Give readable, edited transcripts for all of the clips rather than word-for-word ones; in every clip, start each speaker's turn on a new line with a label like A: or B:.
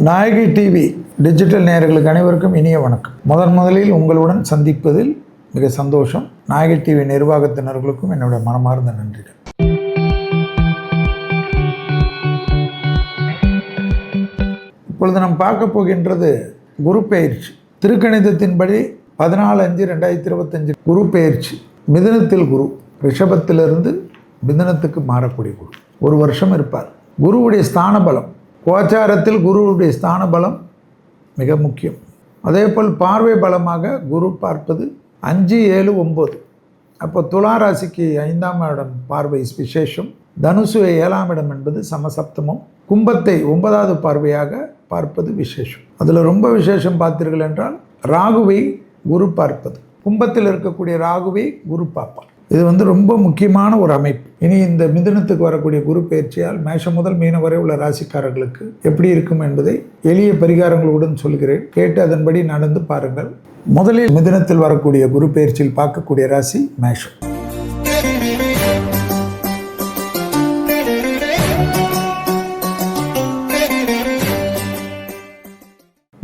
A: நாயகி TV digital நேயர்களுக்கு அனைவருக்கும் இனிய வணக்கம். முதலில் உங்களுடன் சந்திப்பதில் மிக சந்தோஷம். நாயகி டிவி நிர்வாகத்தினர்களுக்கும் என்னுடைய மனமார்ந்த நன்றிகள். இப்பொழுது நாம் பார்க்க போகின்றது குரு பெயர்ச்சி. திருக்கணிதத்தின்படி 14/5/2025 குரு பெயர்ச்சி. மிதுனத்தில் குரு, ரிஷபத்திலிருந்து மிதுனத்துக்கு மாறக்கூடிய குரு ஒரு வருஷம் இருப்பார். குருவுடைய ஸ்தான பலம், கோச்சாரத்தில் குருவுடைய ஸ்தான பலம் மிக முக்கியம். அதேபோல் பார்வை பலமாக குரு பார்ப்பது 5, 7, 9. அப்போ துலா ராசிக்கு 5ஆம் இடம் பார்வை விசேஷம். தனுசு 7ஆம் இடம் என்பது சமசப்தமம். கும்பத்தை 9வது பார்வையாக பார்ப்பது விசேஷம். அதில் ரொம்ப விசேஷம் பார்த்தீர்கள் என்றால் ராகுவை குரு பார்ப்பது. கும்பத்தில் இருக்கக்கூடிய ராகுவை குரு பார்ப்பார். இது ரொம்ப முக்கியமான ஒரு அமைப்பு. இனி இந்த மிதுனத்துக்கு வரக்கூடிய குரு பயிற்சியால் மேஷம் முதல் மீனம் வரை உள்ள ராசிக்காரர்களுக்கு எப்படி இருக்கும் என்பதை எளிய பரிகாரங்களுடன் சொல்கிறேன். கேட்டு அதன்படி நடந்து பாருங்கள். முதலில் மிதுனத்தில் வரக்கூடிய குரு பயிற்சியில் பார்க்கக்கூடிய ராசி மேஷம்.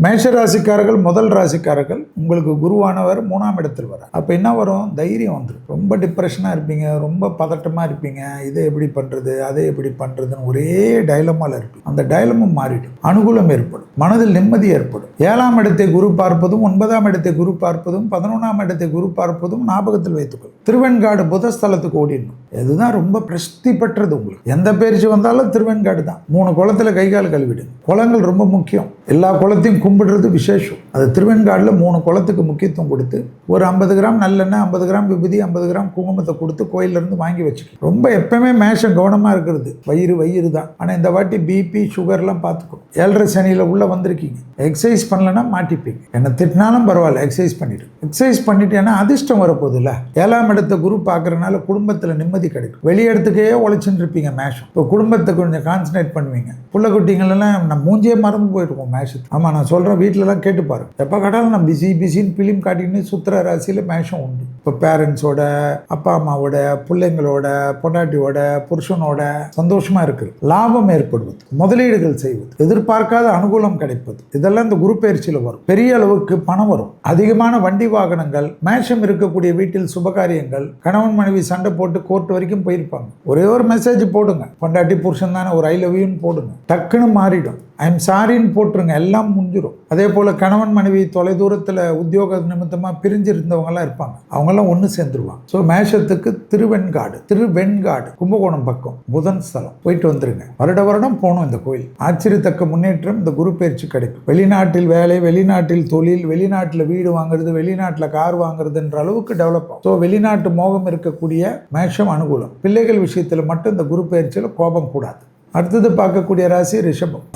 A: மேஷ ராசிக்காரர்கள் முதல் ராசிக்காரர்கள். உங்களுக்கு குருவானவர் 3ஆம் இடத்தில் வர. அப்போ என்ன வரும்? தைரியம் வந்துடும். ரொம்ப டிப்ரெஷனாக இருப்பீங்க, ரொம்ப பதட்டமாக இருப்பீங்க. இதை எப்படி பண்ணுறது, அதை எப்படி பண்ணுறதுன்னு ஒரே டைலமாவில் இருப்பீங்க. அந்த டைலமும் மாறிடும். அனுகூலம் ஏற்படும், மனதில் நிம்மதி ஏற்படும். 7ஆம் இடத்தை குரு பார்ப்பதும் 9ஆம் இடத்தை குரு பார்ப்பதும் 11ஆம் இடத்தை குரு பார்ப்பதும் ஞாபகத்தில் வைத்துக்கொள்ளும். திருவெண்காடு புதஸ்தலத்துக்கு ஓடிடணும். இதுதான் ரொம்ப பிரசித்தி பெற்றது. உங்களுக்கு எந்த பயிற்சி வந்தாலும் திருவெண்காடு தான். 3 குளத்தில் கைகால் கழுவிடுங்க. குளங்கள் ரொம்ப முக்கியம். எல்லா குளத்தையும் கும்பிடுறது விசேஷம். அது திருவெண்காடில் 3 குளத்துக்கு முக்கியத்துவம் கொடுத்து ஒரு 50 கிராம் நல்லெண்ணெய், 50 கிராம் விபூதி, 50 கிராம் குங்குமத்தை கொடுத்து கோயிலிருந்து வாங்கி வச்சுக்கணும். ரொம்ப எப்பவுமே மேஷம் கவனமாக இருக்கிறது. வயிறு தான். ஆனால் இந்த வாட்டி பிபி சுகர்லாம் பார்த்துக்கணும். 7.5 சனியில் உள்ளே வந்திருக்கீங்க. எக்ஸசைஸ் பண்ணலன்னா மாட்டிப்பீங்க. என்ன திட்டினாலும் பரவாயில்ல, எக்ஸசைஸ் பண்ணிவிடு. எக்ஸசைஸ் பண்ணிட்டேன்னா அதிர்ஷ்டம் வரப்போகுது இல்லை. 7ஆம் இடத்தை குரு பார்க்கறதுனால குடும்பத்தில் நிம்மதி கிடைக்கும். வெளியிடத்துக்கே உழைச்சின்னு இருப்பீங்க மேஷம். இப்போ குடும்பத்தை கொஞ்சம் கான்சன்ட்ரேட் பண்ணுவீங்க. புள்ள குட்டிங்களெல்லாம் நம்ம மூஞ்சியே மறந்து போயிருக்கோம் மேஷத்து. ஆமாம், நான் சொல்கிறேன், வீட்டிலலாம் கேட்டு பாருங்க. எப்போ கேட்டாலும் நான் பிஸின்னு ஃபிலிம் காட்டின்னு சுற்றுற ராசியில் மேஷம் உண்டு. இப்போ பேரண்ட்ஸோட, அப்பா அம்மாவோட, பிள்ளைங்களோட, பொண்டாட்டியோட, புருஷனோட சந்தோஷமாக இருக்குது. லாபம் ஏற்படுவது, முதலீடுகள் செய்வது, எதிர்பார்க்காத அனுகூலம் கிடைப்பது, இதெல்லாம் இந்த குரு பயிற்சியில் வரும். பெரிய அளவுக்கு பணம் வரும். அதிகமான வண்டி வாகனங்கள். மேஷம் இருக்கக்கூடிய வீட்டில் சுபகாரியங்கள். கணவன் மனைவி சண்டை போட்டு கோர்ட் வரைக்கும் போயிருப்பாங்க. ஒரே ஒரு மெசேஜ் போடுங்க, பொண்டாட்டி புருஷன் தானே, ஒரு ஐ லவ் யூன்னு போடுங்க, டக்குன்னு மாறிடும். ஐம் சாரின்னு போட்டுருங்க, எல்லாம் முடிஞ்சிடும். அதே போல் கணவன் மனைவி தொலைதூரத்தில் உத்தியோக நிமித்தமாக பிரிஞ்சு இருந்தவங்கலாம் இருப்பாங்க. அவங்கெல்லாம் ஒன்று சேர்ந்துருவாங்க. ஸோ மேஷத்துக்கு திருவெண்காடு கும்பகோணம் பக்கம் புதன் ஸ்தலம் போயிட்டு வந்துருங்க. வருடம் போகணும் இந்த கோயில். ஆச்சரியத்தக்க முன்னேற்றம் இந்த குரு பயிற்சி கிடைக்கும். வெளிநாட்டில் வேலை, வெளிநாட்டில் தொழில், வெளிநாட்டில் வீடு வாங்குறது, வெளிநாட்டில் கார் வாங்குறதுன்ற அளவுக்கு டெவலப் ஆகும். ஸோ வெளிநாட்டு மோகம் இருக்கக்கூடிய மேஷம் அனுகூலம். பிள்ளைகள் விஷயத்தில் மட்டும் இந்த குரு பயிற்சியில் கோபம் கூடாது. அடுத்தது பார்க்கக்கூடிய ராசி ரிஷபம்.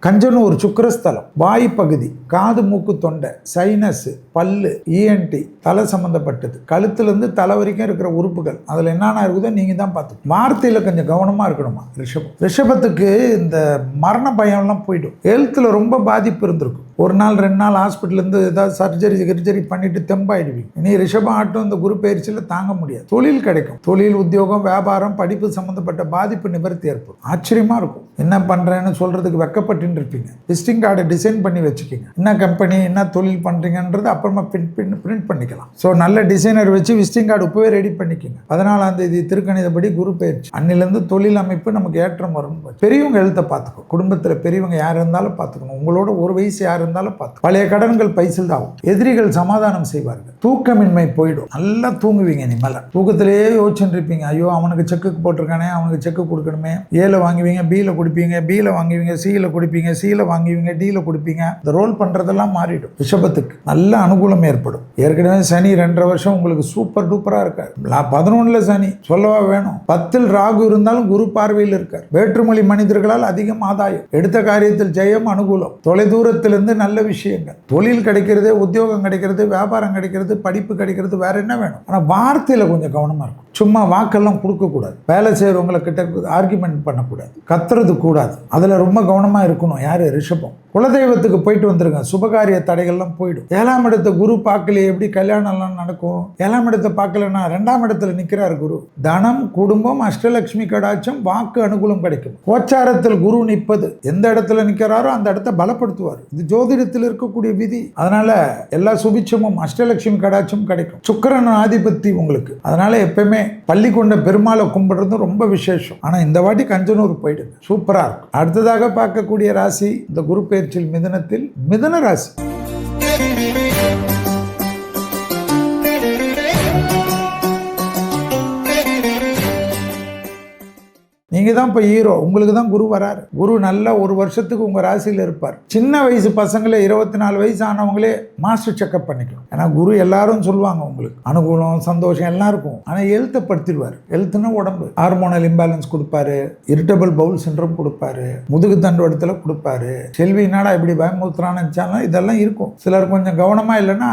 A: கஞ்சனூர் சுக்கிரஸ்தலம். வாய் பகுதி, காது மூக்கு தொண்டை, சைனஸ், பல்லு, இஎன்டி, தலை சம்பந்தப்பட்டது, கழுத்துலேருந்து தலை வரைக்கும் இருக்கிற உறுப்புகள், அதில் என்னென்ன இருக்குதோ நீங்கள் தான் பார்த்து. வார்த்தையில் கொஞ்சம் கவனமாக இருக்கணுமா ரிஷபம். ரிஷபத்துக்கு இந்த மரண பயம்லாம் போயிடும். ஹெல்த்தில் ரொம்ப பாதிப்பு இருந்திருக்கும். 1 நாள் 2 நாள் ஹாஸ்பிட்டலேருந்து ஏதாவது சர்ஜரி பண்ணிட்டு தெம்பாயிடுவீங்க. இனி ரிஷபம் ஆட்டம் இந்த குரு பயிற்சியில் தாங்க முடியாது. தொழில் கிடைக்கும். தொழில், உத்தியோகம், வியாபாரம், படிப்பு சம்மந்தப்பட்ட பாதிப்பு நிவர்த்தி ஏற்படும். ஆச்சரியமாக இருக்கும். என்ன பண்ணுறேன்னு சொல்கிறதுக்கு வெக்கப்பட்டு இருப்பீங்க. விசிட்டிங் கார்டை டிசைன் பண்ணி வச்சுக்கிங்க. என்ன கம்பெனி, என்ன தொழில் பண்ணுறீங்கன்றது அப்புறமா பிரிண்ட் பண்ணிக்கலாம். ஸோ நல்ல டிசைனர் வச்சு விசிட்டிங் கார்டு இப்போவே ரெடி பண்ணிக்கிங்க. 14ஆம் தேதி திருக்கணிதப்படி குரு பயிற்சி. அன்னிலேருந்து தொழில் அமைப்பு நமக்கு ஏற்றம் வரும். பெரியவங்க எழுத்தை பார்த்துக்கணும். குடும்பத்தில் பெரியவங்க யார் இருந்தாலும் பார்த்துக்கணும். உங்களோட ஒரு வயசு யார் இருந்தாலும் பார்த்து. பழைய கடன்கள் பைசல் தான். எதிரிகள் சமாதானம் செய்வார்கள். தூக்கமின்மை போயிடும். நல்லா தூங்குவீங்க. நீ மேலே தூக்கத்திலேயே யோசிச்சுட்டு இருப்பீங்க. ஐயோ, அவனுக்கு செக்குக்கு போட்டிருக்கானே, அவனுக்கு செக்கு கொடுக்கணுமே. ஏல வாங்குவீங்க, பியில் கொடுப்பீங்க, பியில் வாங்குவீங்க, சியில் கொடுப்பீங்க, சியில் வாங்குவீங்க, டியில் கொடுப்பீங்க. இந்த ரோல் பண்ணுறதெல்லாம் மாறிடும். ரிஷபத்துக்கு நல்ல அனுகூலம் ஏற்படும். ஏற்கனவே சனி 2.5 வருஷம் உங்களுக்கு சூப்பர் டூப்பராக இருக்கார். 11ல் சனி சொல்லவா வேணும். 10ல் ராகு இருந்தாலும் குரு பார்வையில் இருக்கார். வேற்றுமொழி மனிதர்களால் அதிகம் ஆதாயம். எடுத்த காரியத்தில் ஜெயம், அனுகூலம். தொலைதூரத்திலிருந்து நல்ல விஷயங்கள். தொழில் கிடைக்கிறது, உத்தியோகம் கிடைக்கிறது, வியாபாரம் கிடைக்கிறது, படிப்பு கிடைக்கிறது, வேற என்ன வேணும். ஆனால் வார்த்தையில் கொஞ்சம் கவனமாக இருக்கும். சும்மா வாக்கெல்லாம் கொடுக்கக்கூடாது. வேலை செய்கிறவங்களை கிட்ட ஆர்குமெண்ட் பண்ணக்கூடாது, கத்துறது கூடாது. அதில் ரொம்ப கவனமாக இருக்கணும். யார்? ரிஷபம். குலதெய்வத்துக்கு போயிட்டு வந்துருங்க, சுபகாரிய தடைகள்லாம் போயிடும். 7ஆம் இடத்தை குரு பார்க்கல, எப்படி கல்யாணம்லாம் நடக்கும்? 7ஆம் இடத்தை பார்க்கலன்னா 2ஆம் இடத்துல நிற்கிறார் குரு. தனம், குடும்பம், அஷ்டலட்சுமி கடாட்சம், வாக்கு அனுகூலம் கிடைக்கும். கோச்சாரத்தில் குரு நிற்பது, எந்த இடத்துல நிற்கிறாரோ அந்த இடத்தை பலப்படுத்துவார். இது ஜோதிடத்தில் இருக்கக்கூடிய விதி. அதனால எல்லா சுபிட்சமும் அஷ்டலட்சுமி கடாட்சம் கிடைக்கும். சுக்கிரன் ஆதிபத்தி உங்களுக்கு. அதனால எப்பயுமே பள்ளி கொண்ட பெருமாளை கும்பிடுறது ரொம்ப விசேஷம். ஆனா இந்த வாட்டி கஞ்சனூர் போயிடுங்க, சூப்பரா இருக்கும். அடுத்ததாக பார்க்கக்கூடிய ராசி இந்த குரு பெயர்ச்சியில் மிதுனத்தில் மிதுன ராசி. நீங்கள் தான் இப்போ ஹீரோ, உங்களுக்கு தான் குரு வராரு. குரு நல்லா ஒரு வருஷத்துக்கு உங்கள் ராசியில் இருப்பார். சின்ன வயசு பசங்களே 24 வயசு ஆனவங்களே மாஸ்டர் செக்அப் பண்ணிக்கணும். ஏன்னா குரு எல்லாரும் சொல்லுவாங்க உங்களுக்கு அனுகூலம் சந்தோஷம் எல்லாம் இருக்கும். ஆனால் ஹெல்த்தை படுத்திடுவார். ஹெல்த்னா உடம்பு, ஹார்மோனல் இம்பேலன்ஸ் கொடுப்பாரு, இரிட்டபிள் பவுல் சிண்ட்ரோம் கொடுப்பாரு, முதுகு தண்டுவடத்தில் கொடுப்பாரு. செல்வி நாடா இப்படி பயமுறுத்துறான்னு நினச்சாலும் இதெல்லாம் இருக்கும். சிலர் கொஞ்சம் கவனமாக இல்லைன்னா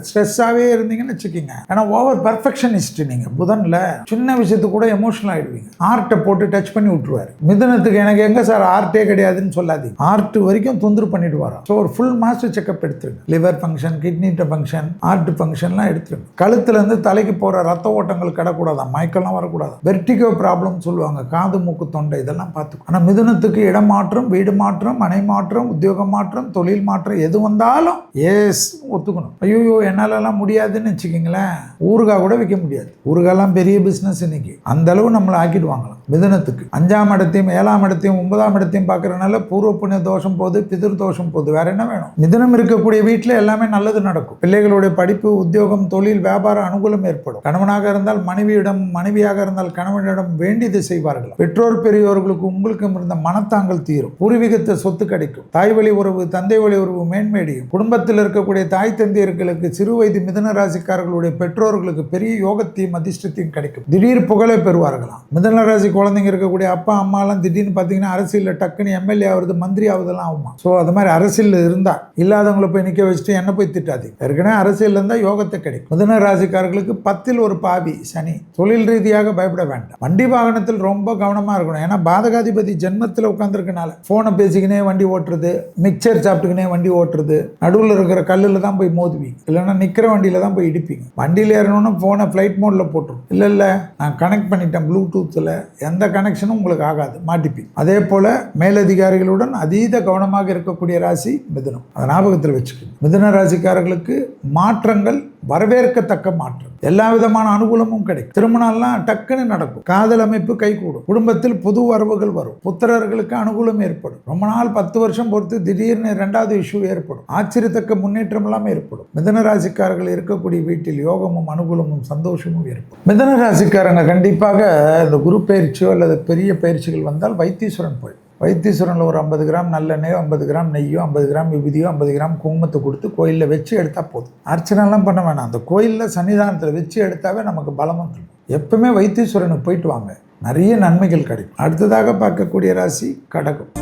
A: ஸ்ட்ரெஸ்ஸாகவே இருந்தீங்கன்னு வச்சுக்கிங்க. ஏன்னா ஓவர் பர்ஃபெக்ஷனிஸ்ட் நீங்கள். புதனில் சின்ன விஷயத்துக்கு கூட எமோஷனல் ஆகிடுவீங்க. ஆர்ட்டை போட்டு டச் பண்ணி விட்டுருவாரு. மிதுனத்துக்கு எனக்கு எங்க சார் ஆர்ட்டே கிடையாதுன்னு சொல்லாதீங்க. ஆர்ட் வரைக்கும் தொந்தரவு பண்ணிட்டு வரோம். ஸோ ஒரு ஃபுல் மாஸ்டர் செக்அப் எடுத்துருங்க. Liver function, kidney function, art ஃபங்க்ஷன்லாம் எடுத்துருங்க. கழுத்துல இருந்து தலைக்கு போற ரத்த ஓட்டங்கள் கிடக்கூடாதான், மயக்கெல்லாம் வரக்கூடாது. வெர்டிகோ ப்ராப்ளம் சொல்லுவாங்க, காது மூக்கு தொண்டை இதெல்லாம் பார்த்துக்கும். ஆனால் மிதுனத்துக்கு இடம் மாற்றம், வீடு மாற்றம், மனை மாற்றம், உத்தியோக மாற்றம், தொழில் மாற்றம் எது வந்தாலும் ஏஸ் ஒத்துக்கணும். ஐயோ என்னாலலாம் முடியாதுன்னு வச்சுக்கிங்களேன், ஊறுகாய் கூட விற்க முடியாது. ஊறுகாய்லாம் பெரிய பிஸ்னஸ் இன்னைக்கு. அந்த அளவு நம்மளை ஆக்கிடுவாங்களாம். மிதுனத்துக்கு 5ஆம் இடத்தையும் 7ஆம் இடத்தையும் 9ஆம் இடத்தையும் பார்க்கறதுனால பூர்வ புண்ணிய தோஷம் போகுது, பிதிர் தோஷம் போகுது. வேற என்ன வேணும்? மிதுனம் இருக்கக்கூடிய வீட்டில் எல்லாமே நல்லது நடக்கும். பிள்ளைகளுடைய படிப்பு, உத்தியோகம், தொழில், வியாபாரம் அனுகூலம் ஏற்படும். கணவனாக இருந்தால் மனைவியிடம், மனைவியாக இருந்தால் கணவனிடம் வேண்டியது செய்வார்கள். பெற்றோர் பெரியோர்களுக்கு உங்களுக்கும் இருந்த மனத்தாங்கல் தீரும். பூர்வீகத்தை சொத்து கிடைக்கும். தாய் வழி உறவு, தந்தை வழி உறவு மேன்மேடியும். குடும்பத்தில் இருக்கக்கூடிய தாய் தந்தையர்களுக்கு சிறு வயது மிதுன ராசிக்காரர்களுடைய பெற்றோர்களுக்கு பெரிய யோகத்தையும் அதிர்ஷ்டத்தையும் கிடைக்கும். திடீர் புகழை பெறுவார்களாம். மிதுன ராசி குழந்தைங்க இருக்கக்கூடிய அப்பா அம்மாலாம் திடீர்னு பார்த்தீங்கன்னா அரசியலில் டக்குன்னு எம்எல்ஏ ஆகுது, மந்திரி ஆகுதெல்லாம் ஆகுமா. ஸோ அது மாதிரி அரசியலில் இருந்தால் இல்லாதவங்களை போய் நிற்க வச்சுட்டு என்ன போய் திட்டாதீங்க. ஏற்கனவே அரசியல் இருந்தால் யோகத்தை கிடைக்கும். மிதுன ராசிக்காரர்களுக்கு 10ல் ஒரு பாவி சனி. தொழில் ரீதியாக பயப்பட வேண்டாம். வண்டி வாகனத்தில் ரொம்ப கவனமாக இருக்கணும். ஏன்னா பாதகாதிபதி ஜென்மத்தில் உட்காந்துருக்கனால ஃபோனை பேசிக்கினே வண்டி ஓட்டுறது, மிக்சர் சாப்பிட்டுக்கினே வண்டி ஓட்டுறது, நடுவில் இருக்கிற கல்லில் தான் போய் மோதுவீங்க, இல்லைன்னா நிற்கிற வண்டியில் தான் போய் இடிப்பீங்க. வண்டியில் ஏறணும்னு ஃபோனை ஃப்ளைட் மோடில் போட்டுரும். இல்லை நான் கனெக்ட் பண்ணிட்டேன் ப்ளூடூத்தில், எந்த கனெக்ஷனும் உங்களுக்கு ஆகாது, மாட்டிப்பீங்க. அதே போல மேலதிகாரிகளுடன் அதீத கவனமாக இருக்கக்கூடிய ராசி மிதுனம். அதை ஞாபகத்தில் வச்சுக்கணும். மிதுன ராசிக்காரர்களுக்கு மாற்றங்கள் வரவேற்கத்தக்க மாற்றம், எல்லா விதமான அனுகூலமும் கிடைக்கும். திருமணம்லாம் டக்குன்னு நடக்கும். காதல் அமைப்பு கைகூடும். குடும்பத்தில் புது வரவுகள் வரும். புத்திரர்களுக்கு அனுகூலம் ஏற்படும். ரொம்ப நாள் 10 வருஷம் பொறுத்து திடீர்னு 2வது இஷ்யூ ஏற்படும். ஆச்சரியத்தக்க முன்னேற்றம் எல்லாம் ஏற்படும். மிதுன ராசிக்காரர்கள் இருக்கக்கூடிய வீட்டில் யோகமும் அனுகூலமும் சந்தோஷமும் ஏற்படும். மிதுன ராசிக்காரங்க கண்டிப்பாக இந்த குரு பயிற்சியோ அல்லது பெரிய பயிற்சிகள் வந்தால் வைத்தீஸ்வரன் போய் வைத்தீஸ்வரனில் ஒரு 50 கிராம் நல்லெண்ணெயோ, 50 கிராம் நெய்யோ, 50 கிராம் விபூதியோ, 50 கிராம் குங்குமத்தை கொடுத்து கோயிலில் வச்சு எடுத்தால் போதும். அர்ச்சனைலாம் பண்ண வேணாம். அந்த கோயிலில் சன்னிதானத்தில் வச்சு எடுத்தாவே நமக்கு பலம் வந்துடும். எப்பவுமே வைத்தீஸ்வரனுக்கு போயிட்டு வாங்க, நிறைய நன்மைகள் கிடைக்கும். அடுத்ததாக பார்க்கக்கூடிய ராசி கடகம்.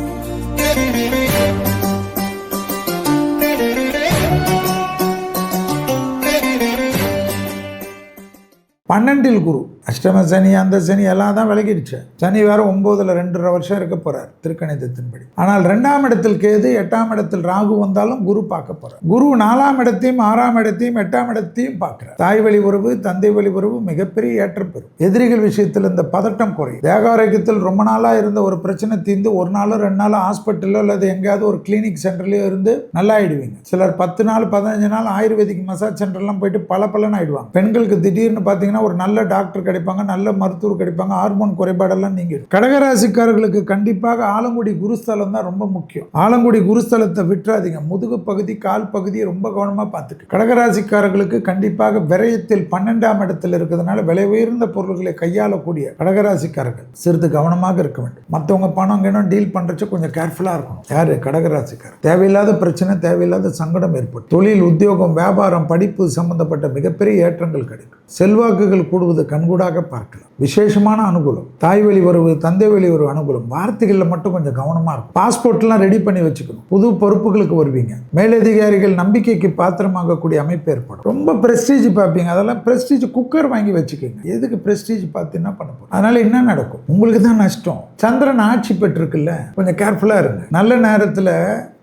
A: 12ல் குரு. அஷ்டம சனி, அந்த சனி எல்லாம் தான் விலகிடுச்சு. சனி வேற 9ல் 2.5 வருஷம் இருக்க போறார் திருக்கணிதத்தின்படி. ஆனால் 2ஆம் இடத்தில் கேது, 8ஆம் இடத்தில் ராகு வந்தாலும் குரு பார்க்க போறார். குரு 4ஆம் இடத்தையும் 6ஆம் இடத்தையும் 8ஆம் இடத்தையும் பார்க்கிறார். தாய் வழி உறவு, தந்தை வழி உறவு மிகப்பெரிய ஏற்றம் பெறும். எதிரிகள் விஷயத்தில் இந்த பதட்டம் குறையும். தேகாரோக்கியத்தில் ரொம்ப நாளா இருந்த ஒரு பிரச்சனை தீர்ந்து 1 நாளோ 2 நாளோ ஹாஸ்பிட்டலோ அல்லது எங்கேயாவது ஒரு கிளினிக் சென்டர்லயோ இருந்து நல்லா ஆயிடுவீங்க. சிலர் 10 நாள் 15 நாள் ஆயுர்வேதிக் மசாஜ் சென்டர்லாம் போயிட்டு பலன்னு ஆயிடுவாங்க. பெண்களுக்கு திடீர்னு பார்த்தீங்கன்னா ஒரு நல்ல டாக்டர் கிடைப்பாங்க, நல்ல மருத்துவர் கிடைப்பாங்க, ஹார்மோன் குறைபாடெல்லாம் நீங்க. கடகராசிக்காரர்களுக்கு கண்டிப்பாக ஆலங்குடி குருஸ்தலம் தான் ரொம்ப முக்கியம். ஆலங்குடி குருஸ்தலத்தை விட்டுறாதீங்க. முதுகு பகுதி, கால் பகுதியை ரொம்ப கவனமா பார்த்துட்டு. கடகராசிக்காரர்களுக்கு கண்டிப்பாக விரயத்தில் 12ஆம் இடத்தில் இருக்கிறதுனால விலை உயர்ந்த பொருட்களை கையாளக்கூடிய கடகராசிக்காரர்கள் சிறிது கவனமாக இருக்க வேண்டும். மற்றவங்க பணம் டீல் பண்றச்சு கொஞ்சம் கேர்ஃபுல்லா இருக்கணும். யாரு? கடகராசிக்காரர். தேவையில்லாத பிரச்சனை, தேவையில்லாத சங்கடம் ஏற்படும். தொழில், உத்தியோகம், வியாபாரம், படிப்பு சம்பந்தப்பட்ட மிகப்பெரிய ஏற்றங்கள் கிடைக்கும். செல்வாக்குகள் கூடுவது கண்கூடா கோளாக பார்க்கலாம். விசேஷமான அனுகூலம், தாய் வழி உறவு, தந்தை வழி உறவு அனுகூலம். வார்த்தைகளில் மட்டும் கொஞ்சம் கவனமாக இருக்கும். பாஸ்போர்ட்லாம் ரெடி பண்ணி வச்சுக்கணும். புது பொறுப்புகளுக்கு வருவீங்க. மேலதிகாரிகள் நம்பிக்கைக்கு பாத்திரமாகக்கூடிய அமைப்பு ஏற்படும். ரொம்ப பிரஸ்டீஜ் பார்ப்பீங்க. அதெல்லாம் பிரஸ்டீஜ் குக்கர் வாங்கி வச்சுக்கோங்க. எதுக்கு பிரஸ்டீஜ் பார்த்து என்ன பண்ண போகிறோம்? அதனால என்ன நடக்கும்? உங்களுக்கு தான் நஷ்டம். சந்திரன் ஆட்சி பெற்றிருக்குல்ல, கொஞ்சம் கேர்ஃபுல்லாக இருங்க. நல்ல நேரத்தில்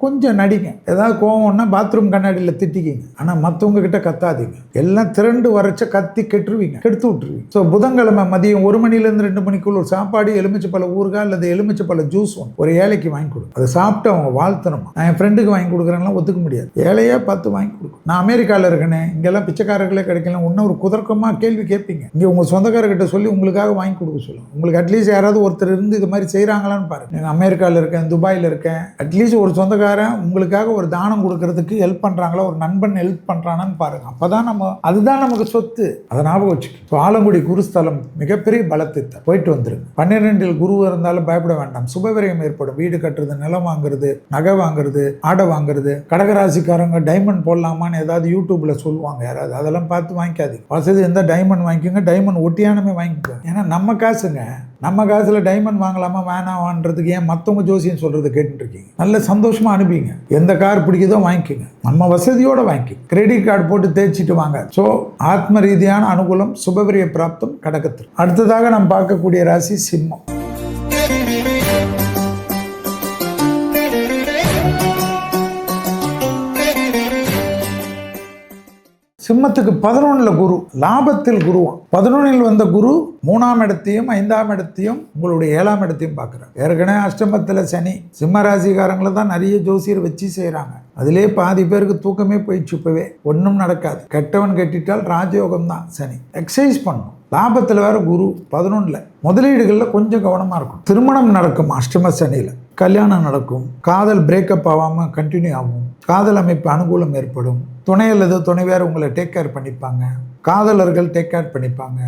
A: கொஞ்சம் நடிங்க. ஏதாவது கோவம்னா பாத்ரூம் கண்ணாடியில் திட்டிக்கிங்க. ஆனால் மற்றவங்க கிட்ட கத்தாதீங்க. எல்லாம் திரண்டு வரைச்ச கத்தி கெட்டுருவீங்க, கெடுத்து விட்டுருவீங்க. ஸோ புதன்கிழமை மதியம் 1 மணிலேருந்து 2 மணிக்குள்ள ஒரு சாப்பாடு, எலுமிச்சை பழ ஊறுகாய் அல்லது எலுமிச்சை பழ ஜூஸ் ஒரு ஏழைக்கு வாங்கி கொடுக்கும். அதை சாப்பிட்டு அவங்க வாழ்த்தணுமா? நான் என் ஃப்ரெண்டுக்கு வாங்கி கொடுக்குறேன்னா ஒத்துக்க முடியாது. ஏழையாக பார்த்து வாங்கி கொடுக்கும். நான் அமெரிக்காவில் இருக்கேனே, இங்கெல்லாம் பிச்சைக்காரர்களே கிடைக்கலாம். இன்னும் ஒரு குதர்க்கமாக கேள்வி கேட்பீங்க. இங்கே உங்கள் சொந்தக்காரர்கிட்ட சொல்லி உங்களுக்காக வாங்கி கொடுக்க சொல்லுங்க. உங்களுக்கு அட்லீஸ்ட் யாராவது ஒருத்தர் இருந்து இது மாதிரி செய்கிறாங்களான்னு பாருங்க. நான் அமெரிக்காவில் இருக்கேன், துபாயில் இருக்கேன், அட்லீஸ்ட் ஒரு சொந்தக்காரன் உங்களுக்காக ஒரு தானம் கொடுக்கறதுக்கு ஹெல்ப் பண்ணுறாங்களா, ஒரு நண்பன் ஹெல்ப் பண்ணுறானான்னு பாருங்க. அப்போதான் அதுதான் நமக்கு சொத்து. அதை ஞாபகம் வச்சுக்கணும். ஆலங்குடி குருஸ்தலம் மிகப்பெரிய பலத்தை தரும். போயிட்டு வந்துருங்க. 12 குரு இருந்தாலும் பயப்பட வேண்டாம். சுபவிரயம் ஏற்படும். வீடு கட்டுறது, நிலம் வாங்குறது, நகை வாங்குறது, ஆடை வாங்குறது. கடகராசிக்காரங்க டைமண்ட் போடலாமான்னு ஏதாவது யூடியூப்ல சொல்லுவாங்க யாராவது. அதெல்லாம் பார்த்து வாங்கிக்காதீங்க. வசதி இருந்தால் டைமண்ட் வாங்கிக்கோங்க. டைமண்ட் ஒட்டியானமே வாங்கிக்கோங்க. ஏன்னா நம்ம காசுங்க. நம்ம காசில் டைமண்ட் வாங்கலாமா வேணாமான்றதுக்கு ஏன் மற்றவங்க ஜோசியம் சொல்கிறத கேட்டுட்டு இருக்கீங்க? நல்ல சந்தோஷமாக அனுப்பிங்க. எந்த கார் பிடிக்குதோ வாங்கிக்கோங்க. நம்ம வசதியோடு வாங்கிக்கோங்க. கிரெடிட் கார்டு போட்டு தேய்ச்சிட்டு வாங்க. ஸோ ஆத்ம ரீதியான அனுகூலம், சுபவிரிய பிராப்தம் கடகத்தில். அடுத்ததாக நாம் பார்க்கக்கூடிய ராசி சிம்மம். சிம்மத்துக்கு 11 குரு, லாபத்தில் குருவான். 11 வந்த குரு 3ஆம் இடத்தையும் 5ஆம் இடத்தையும் உங்களுடைய 7ஆம் இடத்தையும் பார்க்குறாங்க. ஏற்கனவே அஷ்டமத்தில் சனி. சிம்ம ராசிக்காரங்களை தான் நிறைய ஜோசியர் வச்சு செய்கிறாங்க. அதிலே பாதி பேருக்கு தூக்கமே போயிடுச்சு. இப்பவே ஒன்றும் நடக்காது. கெட்டவன் கெட்டிட்டால் ராஜயோகம் தான் சனி. எக்ஸசைஸ் பண்ணும். லாபத்தில் வேற குரு 11. முதலீடுகளில் கொஞ்சம் கவனமாக இருக்கும். திருமணம் நடக்கும் அஷ்டம சனியில். கல்யாணம் நடக்கும். காதல் பிரேக்கப் ஆகாமல் கண்டினியூ ஆகும். காதல் அமைப்பு அனுகூலம் ஏற்படும். துணை அல்லது துணைவேறு உங்களை டேக் கேர் பண்ணிப்பாங்க. காதலர்கள் டேக் கேர் பண்ணிப்பாங்க.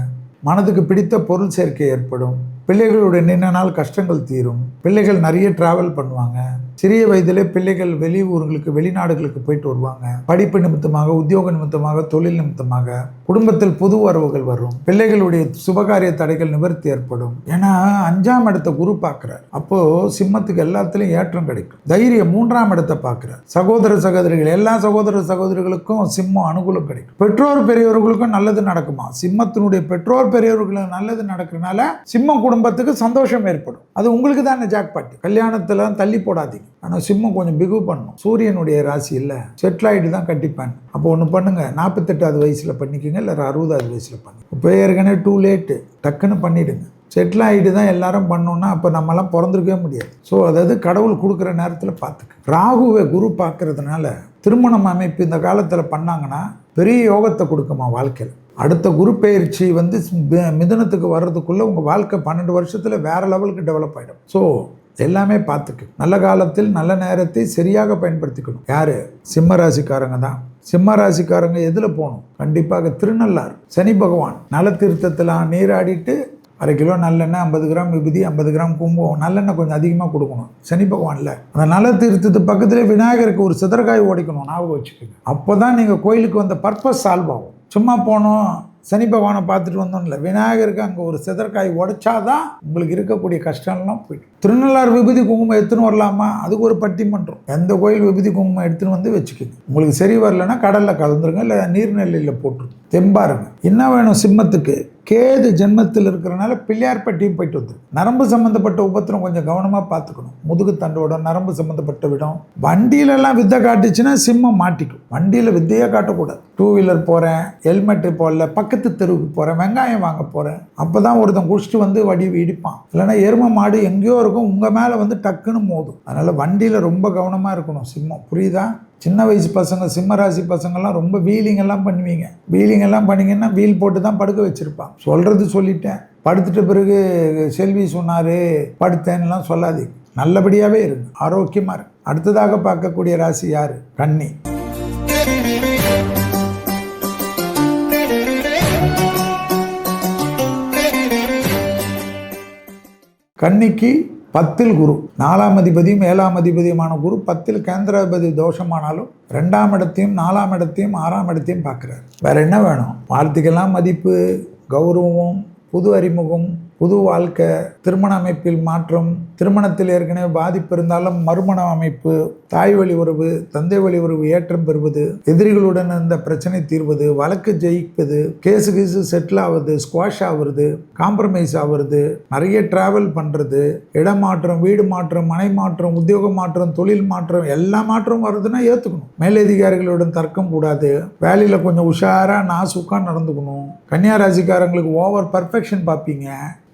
A: மனதுக்கு பிடித்த பொருள் சேர்க்கை ஏற்படும். பிள்ளைகளுடைய நீண்ட நாள் கஷ்டங்கள் தீரும். பிள்ளைகள் நிறைய டிராவல் பண்ணுவாங்க. சிறிய வயதிலே பிள்ளைகள் வெளியூர்களுக்கு, வெளிநாடுகளுக்கு போயிட்டு வருவாங்க. படிப்பு நிமித்தமாக, உத்தியோக நிமித்தமாக, தொழில் நிமித்தமாக. குடும்பத்தில் புது வரவுகள் வரும். பிள்ளைகளுடைய சுபகாரிய தடைகள் நிவர்த்தி ஏற்படும். ஏன்னா 5ஆம் இடத்தை குரு பார்க்கிறார். அப்போ சிம்மத்துக்கு எல்லாத்துலயும் ஏற்றம் கிடைக்கும். தைரியம் 3ஆம் இடத்தை பார்க்கிறார். சகோதர சகோதரிகள், எல்லா சகோதர சகோதரிகளுக்கும் சிம்மம் அனுகூலம் கிடைக்கும். பெற்றோர் பெரியவர்களுக்கும் நல்லது நடக்குமா? சிம்மத்தினுடைய பெற்றோர் பெரியவர்களுக்கு நல்லது நடக்கிறதுனால சிம்மம் குடும்பத்துக்கு சந்தோஷம் ஏற்படும். அது உங்களுக்கு தான் ஜாக்பாட். கல்யாணத்துல தள்ளி போடாதீங்க. ஆனால் சிம்மம் கொஞ்சம் பிகு பண்ணும். சூரியனுடைய ராசி இல்லை, செட்டில் ஆகிட்டு தான் கட்டிப்பான். அப்போ ஒன்று பண்ணுங்க, 48வது வயசில் பண்ணிக்கோங்க, இல்லை 60வது வயசில் பண்ணுங்க. இப்போ ஏற்கனவே டூ லேட்டு, டக்குன்னு பண்ணிவிடுங்க. செட்டில் ஆகிட்டு தான் எல்லாரும் பண்ணோன்னா அப்போ நம்மலாம் பிறந்திருக்கவே முடியாது. ஸோ அதாவது கடவுள் கொடுக்குற நேரத்தில் பார்த்துக்க. ராகுவை குரு பார்க்கறதுனால திருமணம் அமைப்பு இந்த காலத்தில் பண்ணாங்கன்னா பெரிய யோகத்தை கொடுக்குமா வாழ்க்கையில். அடுத்த குரு பயிற்சி மிதுனத்துக்கு வர்றதுக்குள்ளே உங்கள் வாழ்க்கை 12 வருஷத்தில் வேறு லெவலுக்கு டெவலப் ஆகிடும். ஸோ எல்லாமே பார்த்துக்கு. நல்ல காலத்தில் நல்ல நேரத்தை சரியாக பயன்படுத்திக்கணும். யார்? சிம்ம ராசிக்காரங்க தான். சிம்ம ராசிக்காரங்க எதில் போகணும்? கண்டிப்பாக திருநள்ளாறு. சனி பகவான் நல தீர்த்தத்தில் நீராடிட்டு 1/2 கிலோ நல்லெண்ணெய், 50 கிராம் விபூதி, 50 கிராம் குங்குமம், நல்லெண்ணெய் கொஞ்சம் அதிகமாக கொடுக்கணும். சனி பகவான்ல அந்த நல தீர்த்தத்து பக்கத்துலேயே விநாயகருக்கு ஒரு சிதறக்காய் ஓடிக்கணும். ஞாபகம் வச்சுக்கோங்க. அப்போ தான் நீங்கள் கோயிலுக்கு வந்த பர்பஸ் சால்வ் ஆகும். சும்மா போனோம் சனி பகவானை பார்த்துட்டு வந்தோம் இல்லை, விநாயகருக்கு அங்கே ஒரு சிதற்காய் உடைச்சாதான் உங்களுக்கு இருக்கக்கூடிய கஷ்டம்லாம் போயிடும். திருநள்ளாறு விபூதி குங்குமம் எடுத்துன்னு வரலாமா? அதுக்கு ஒரு பட்டிமன்றம். எந்த கோயில் விபூதி குங்குமம் எடுத்துன்னு வந்து வச்சுக்கோங்க. உங்களுக்கு சரி வரலன்னா கடலில் கலந்துருங்க, இல்லை நீர்நிலையில் போட்டுருங்க. தெம்பாருங்க. என்ன வேணும் சிம்மத்துக்கு? கேது ஜென்மத்தில் இருக்கிறனால பிள்ளையார்பட்டியும் போயிட்டு வந்து. நரம்பு சம்மந்தப்பட்ட உபத்திரம் கொஞ்சம் கவனமாக பார்த்துக்கணும். முதுகு தண்டோட நரம்பு சம்மந்தப்பட்ட விடம். வண்டியிலெல்லாம் வித்தை காட்டுச்சுன்னா சிம்மம் மாட்டிக்கும். வண்டியில் வித்தையே காட்டக்கூடாது. 2 வீலர் போகிறேன், ஹெல்மெட்டு போடல, பக்கத்து தெருவுக்கு போகிறேன், வெங்காயம் வாங்க போகிறேன், அப்போ தான் ஒருத்தன் குடிச்சிட்டு வந்து வடி இடிப்பான். இல்லைன்னா எருமை மாடு எங்கேயோ இருக்கும், உங்கள் மேலே டக்குன்னு மோதும். அதனால் வண்டியில் ரொம்ப கவனமாக இருக்கணும் சிம்மம். புரியுதா? சின்ன வயசு பசங்க, சிம்ம ராசி பசங்கள்லாம் ரொம்ப வீலிங் எல்லாம் பண்ணுவீங்க. வீலிங் எல்லாம் பண்ணிங்கன்னா வீல் போட்டு தான் படுக்க வச்சுருப்பான். சொல்கிறது சொல்லிட்டேன். படுத்துட்ட பிறகு செல்வி சொன்னார் படுத்தேன்னுலாம் சொல்லாதீங்க. நல்லபடியாகவே இருங்க, ஆரோக்கியமாக இருக்கு. அடுத்ததாக பார்க்கக்கூடிய ராசி யார்? கன்னி. கன்னிக்கு 10 குரு, 4ஆம் அதிபதியும் 7ஆம் அதிபதியுமான குரு 10 கேந்திராதிபதி தோஷமானாலும் 2ஆம் இடத்தையும் 4ஆம் இடத்தையும் 6ஆம் இடத்தையும் பார்க்குறாரு. வேற என்ன வேணும்? வார்த்தைக்கெல்லாம் மதிப்பு, கௌரவம், புது அறிமுகம், புது வாழ்க்கை, திருமண அமைப்பில் மாற்றம், திருமணத்தில் ஏற்கனவே பாதிப்பு இருந்தாலும் மறுமண அமைப்பு, தாய் வழி உறவு, தந்தை வழி உறவு ஏற்றம் பெறுவது, எதிரிகளுடன் இருந்த பிரச்சனை தீர்வது, வழக்கு ஜெயிப்பது, கேஸு செட்டில் ஆகுது, ஸ்குவாஷ் ஆகுறது, காம்ப்ரமைஸ் ஆகுறது, நிறைய டிராவல் பண்ணுறது, இடமாற்றம், வீடு மாற்றம், மனை மாற்றம், உத்தியோக மாற்றம், தொழில் மாற்றம், எல்லா மாற்றம் வருதுன்னா ஏற்றுக்கணும். மேலதிகாரிகளுடன் தர்க்கம் கூடாது. வேலையில் கொஞ்சம் உஷாராக நாசுக்காக நடந்துக்கணும். கன்னியா ராசிக்காரங்களுக்கு ஓவர் பர்ஃபெக்ஷன் பார்ப்பீங்க.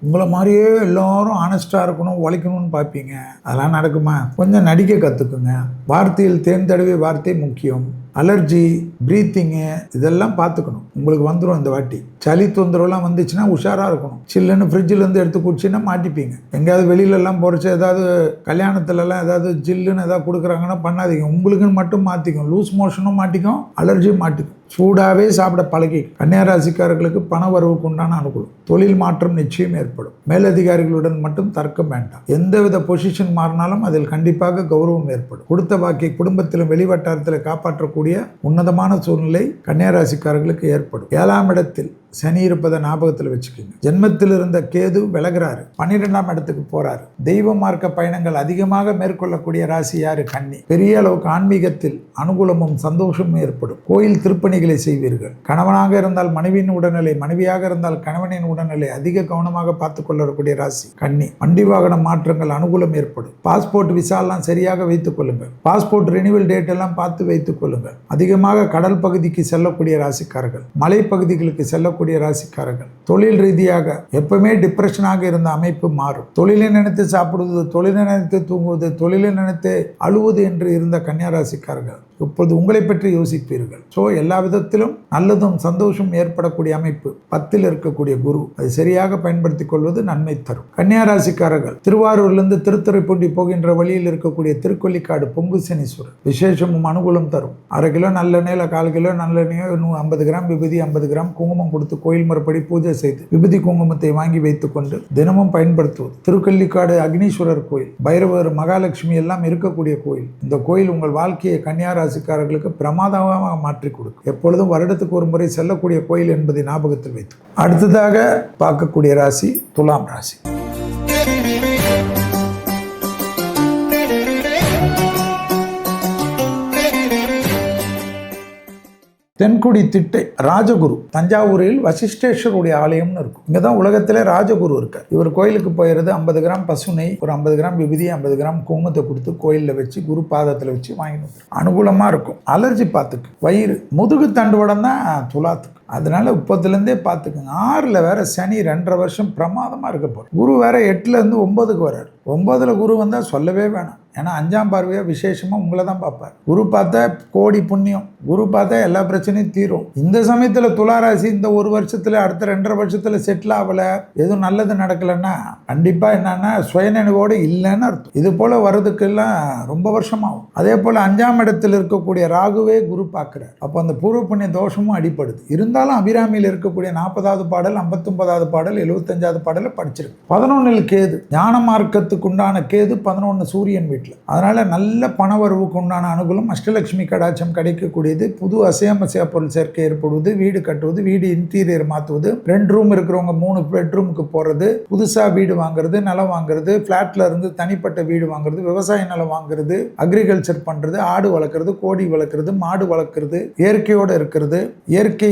A: உங்களை மாதிரியே எல்லாரும் ஆனஸ்டாக இருக்கணும், உழைக்கணும்னு பார்ப்பீங்க. அதெல்லாம் நடக்குமா? கொஞ்சம் நடிக்க கற்றுக்குங்க. வார்த்தையில் தேர்ந்தெடுவே வார்த்தை முக்கியம். அலர்ஜி, ப்ரீத்திங்கு இதெல்லாம் பார்த்துக்கணும். உங்களுக்கு வந்துடும் இந்த வாட்டி. சளி தொந்தரவுலாம் வந்துச்சுன்னா உஷாராக இருக்கணும். சில்லுன்னு ஃப்ரிட்ஜிலேருந்து எடுத்து குடிச்சின்னா மாட்டிப்பீங்க. எங்கேயாவது வெளியிலலாம் போகிறச்சு ஏதாவது கல்யாணத்துலலாம் ஏதாவது ஜில்லுன்னு ஏதாவது கொடுக்குறாங்கன்னா பண்ணாதீங்க. உங்களுக்குன்னு மட்டும் மாற்றிக்கும். லூஸ் மோஷனும் மாட்டிக்கும், அலர்ஜியும் மாட்டிக்கும். சூடாகவே சாப்பிட பழகி. கன்னியா ராசிக்காரர்களுக்கு பண வரவுக்கு உண்டான அனுகூலம். தொழில் மாற்றம் நிச்சயம் ஏற்படும். மேலதிகாரிகளுடன் மட்டும் தர்க்கம் வேண்டாம். எந்தவித பொசிஷன் மாறினாலும் அதில் கண்டிப்பாக கௌரவம் ஏற்படும். கொடுத்த வாக்கை குடும்பத்திலும் வெளிவட்டாரத்தில் காப்பாற்றக்கூடிய உன்னதமான சூழ்நிலை கன்னியா ராசிக்காரர்களுக்கு ஏற்படும். 7ஆம் இடத்தில் சனி இருப்பதை ஞாபகத்தில் வச்சுக்கோங்க. ஜென்மத்தில் இருந்த கேது விலகிறாரு, 12ஆம் இடத்துக்கு போறாரு. தெய்வ மார்க்க பயணங்கள் அதிகமாக மேற்கொள்ளக்கூடிய ராசி யாரு? கன்னி. பெரிய அளவுக்கு ஆன்மீகத்தில் அனுகூலமும் சந்தோஷமும் ஏற்படும். கோயில் திருப்பணிகளை செய்வீர்கள். கணவனாக இருந்தால் மனைவியின் உடல்நிலை, மனைவியாக இருந்தால் கணவனின் உடல்நிலை அதிக கவனமாக பார்த்துக் கொள்ளக்கூடிய ராசி கன்னி. வண்டி வாகன மாற்றங்கள் அனுகூலம் ஏற்படும். பாஸ்போர்ட் விசாலாம் சரியாக வைத்துக் கொள்ளுங்கள். பாஸ்போர்ட் ரினிவல் டேட் எல்லாம் பார்த்து வைத்துக் கொள்ளுங்கள். அதிகமாக கடல் பகுதிக்கு செல்லக்கூடிய ராசிக்காரர்கள், மலை பகுதிகளுக்கு செல்லக்கூடிய ராசிக்காரர்கள், தொழில் ரீதியாக எப்பவுமே டிப்ரெஷனாக இருந்த அமைப்பு மாறும். தொழிலை நினைத்து சாப்பிடுவது, தொழிலை நினைத்து தூங்குவது, தொழிலை நினைத்து அழுவது என்று இருந்த கன்னியா ராசிக்காரர்கள் இப்பொழுது உங்களை பற்றி யோசிப்பீர்கள். ஸோ எல்லா விதத்திலும் நல்லதும் சந்தோஷம் ஏற்படக்கூடிய அமைப்பு. 10ல் இருக்கக்கூடிய குரு அதை சரியாக பயன்படுத்திக் கொள்வது நன்மை தரும். கன்னியா ராசிக்காரர்கள் திருவாரூர்லேருந்து திருத்துறைப்பூண்டி போகின்ற வழியில் இருக்கக்கூடிய திருக்கொல்லிக்காடு பொங்கு சனீஸ்வரர் விசேஷமும் அனுகூலம் தரும். 1/2 கிலோ நல்லெண்ணெயில் 1/4 கிலோ நல்லெண்ணெயோ 50 கிராம் விபூதி, 50 கிராம் குங்குமம் கொடுத்து கோயில் முறைப்படி பூஜை செய்து விபூதி குங்குமத்தை வாங்கி வைத்துக் கொண்டு தினமும் பயன்படுத்துவது. திருக்கொல்லிக்காடு அக்னீஸ்வரர் கோயில், பைரவர், மகாலட்சுமி எல்லாம் இருக்கக்கூடிய கோயில். இந்த கோயில் உங்கள் வாழ்க்கையை கன்னியா ராசிக்காரர்களுக்கு பிரமாதமாக மாற்றி கொடுக்கும். எப்பொழுதும் வருடத்துக்கு ஒரு முறை செல்லக்கூடிய கோயில் என்பதை ஞாபகத்தில் வைத்து. அடுத்ததாக பார்க்கக்கூடிய ராசி துலாம் ராசி. தென்குடி திட்டை ராஜகுரு, தஞ்சாவூரில் வசிஷ்டேஸ்வருடைய ஆலயம்னு இருக்கும். இங்கே தான் உலகத்திலே ராஜகுரு இருக்கார். இவர் கோயிலுக்கு போயிடுறது 50 கிராம் பசுனை, ஒரு 50 கிராம் விபூதி, 50 கிராம் குங்குமத்தை கொடுத்து கோயிலில் வச்சு குரு பாதத்தில் வச்சு வாங்கிட்டு அனுகூலமாக இருக்கும். அலர்ஜி பார்த்துக்கு. வயிறு, முதுகு தண்டுவடம் தான் துலாத்துக்கு. அதனால இப்போதுலேருந்தே பார்த்துக்குங்க. 6ல் வேற சனி 2.5 வருஷம் பிரமாதமாக இருக்க போகிறோம். குரு வேற 8லேருந்து 9க்கு வர்றாரு. 9ல் குரு வந்தால் சொல்லவே வேணாம். ஏன்னா 5ஆம் பார்வையாக விசேஷமாக உங்களை தான் பார்ப்பார். குரு பார்த்தா கோடி புண்ணியம். குரு பார்த்தா எல்லா பிரச்சனையும் தீரும். இந்த சமயத்தில் துளாராசி இந்த 1 வருஷத்தில் அடுத்த 2.5 வருஷத்தில் செட்டில் ஆகலை, எதுவும் நல்லது நடக்கலைன்னா கண்டிப்பாக என்னன்னா சுயநினைவோடு இல்லைன்னு அர்த்தம். இது போல் வர்றதுக்கெல்லாம் ரொம்ப வருஷமாகும். அதே போல் 5ஆம் இடத்தில் இருக்கக்கூடிய ராகுவே குரு பார்க்குறார். அப்போ அந்த பூர்வ புண்ணிய தோஷமும் அடிப்படுது. இருந்தாலும் அபிராமியில் இருக்கக்கூடிய 40வது பாடல், 59வது பாடல், 75வது பாடலை படிச்சிருக்கு. 11ல் கேது, ஞான மார்க்கத்துக்கு உண்டான கேது 11 சூரியன் வீட்டில். அதனால நல்ல பணவரவுக்கு உண்டான அனுகூலம், அஷ்டலட்சுமி கடாட்சம் கிடைக்கக்கூடியது. புது அசையா பொருள் சேர்க்கை ஏற்படுவது, வீடு கட்டுவது, வீடு இன்டீரியர் மாற்றுவது, 2 ரூம் இருக்கிறவங்க 3 பெட்ரூமுக்கு போகிறது, புதுசாக வீடு வாங்குறது, நிலம் வாங்குறது, ஃப்ளாட்ல இருந்து தனிப்பட்ட வீடு வாங்குறது, விவசாய நிலம் வாங்குறது, அக்ரிகல்ச்சர் பண்ணுறது, ஆடு வளர்க்குறது, கோழி வளர்க்குறது, மாடு வளர்க்குறது, இயற்கையோடு இருக்கிறது, இயற்கை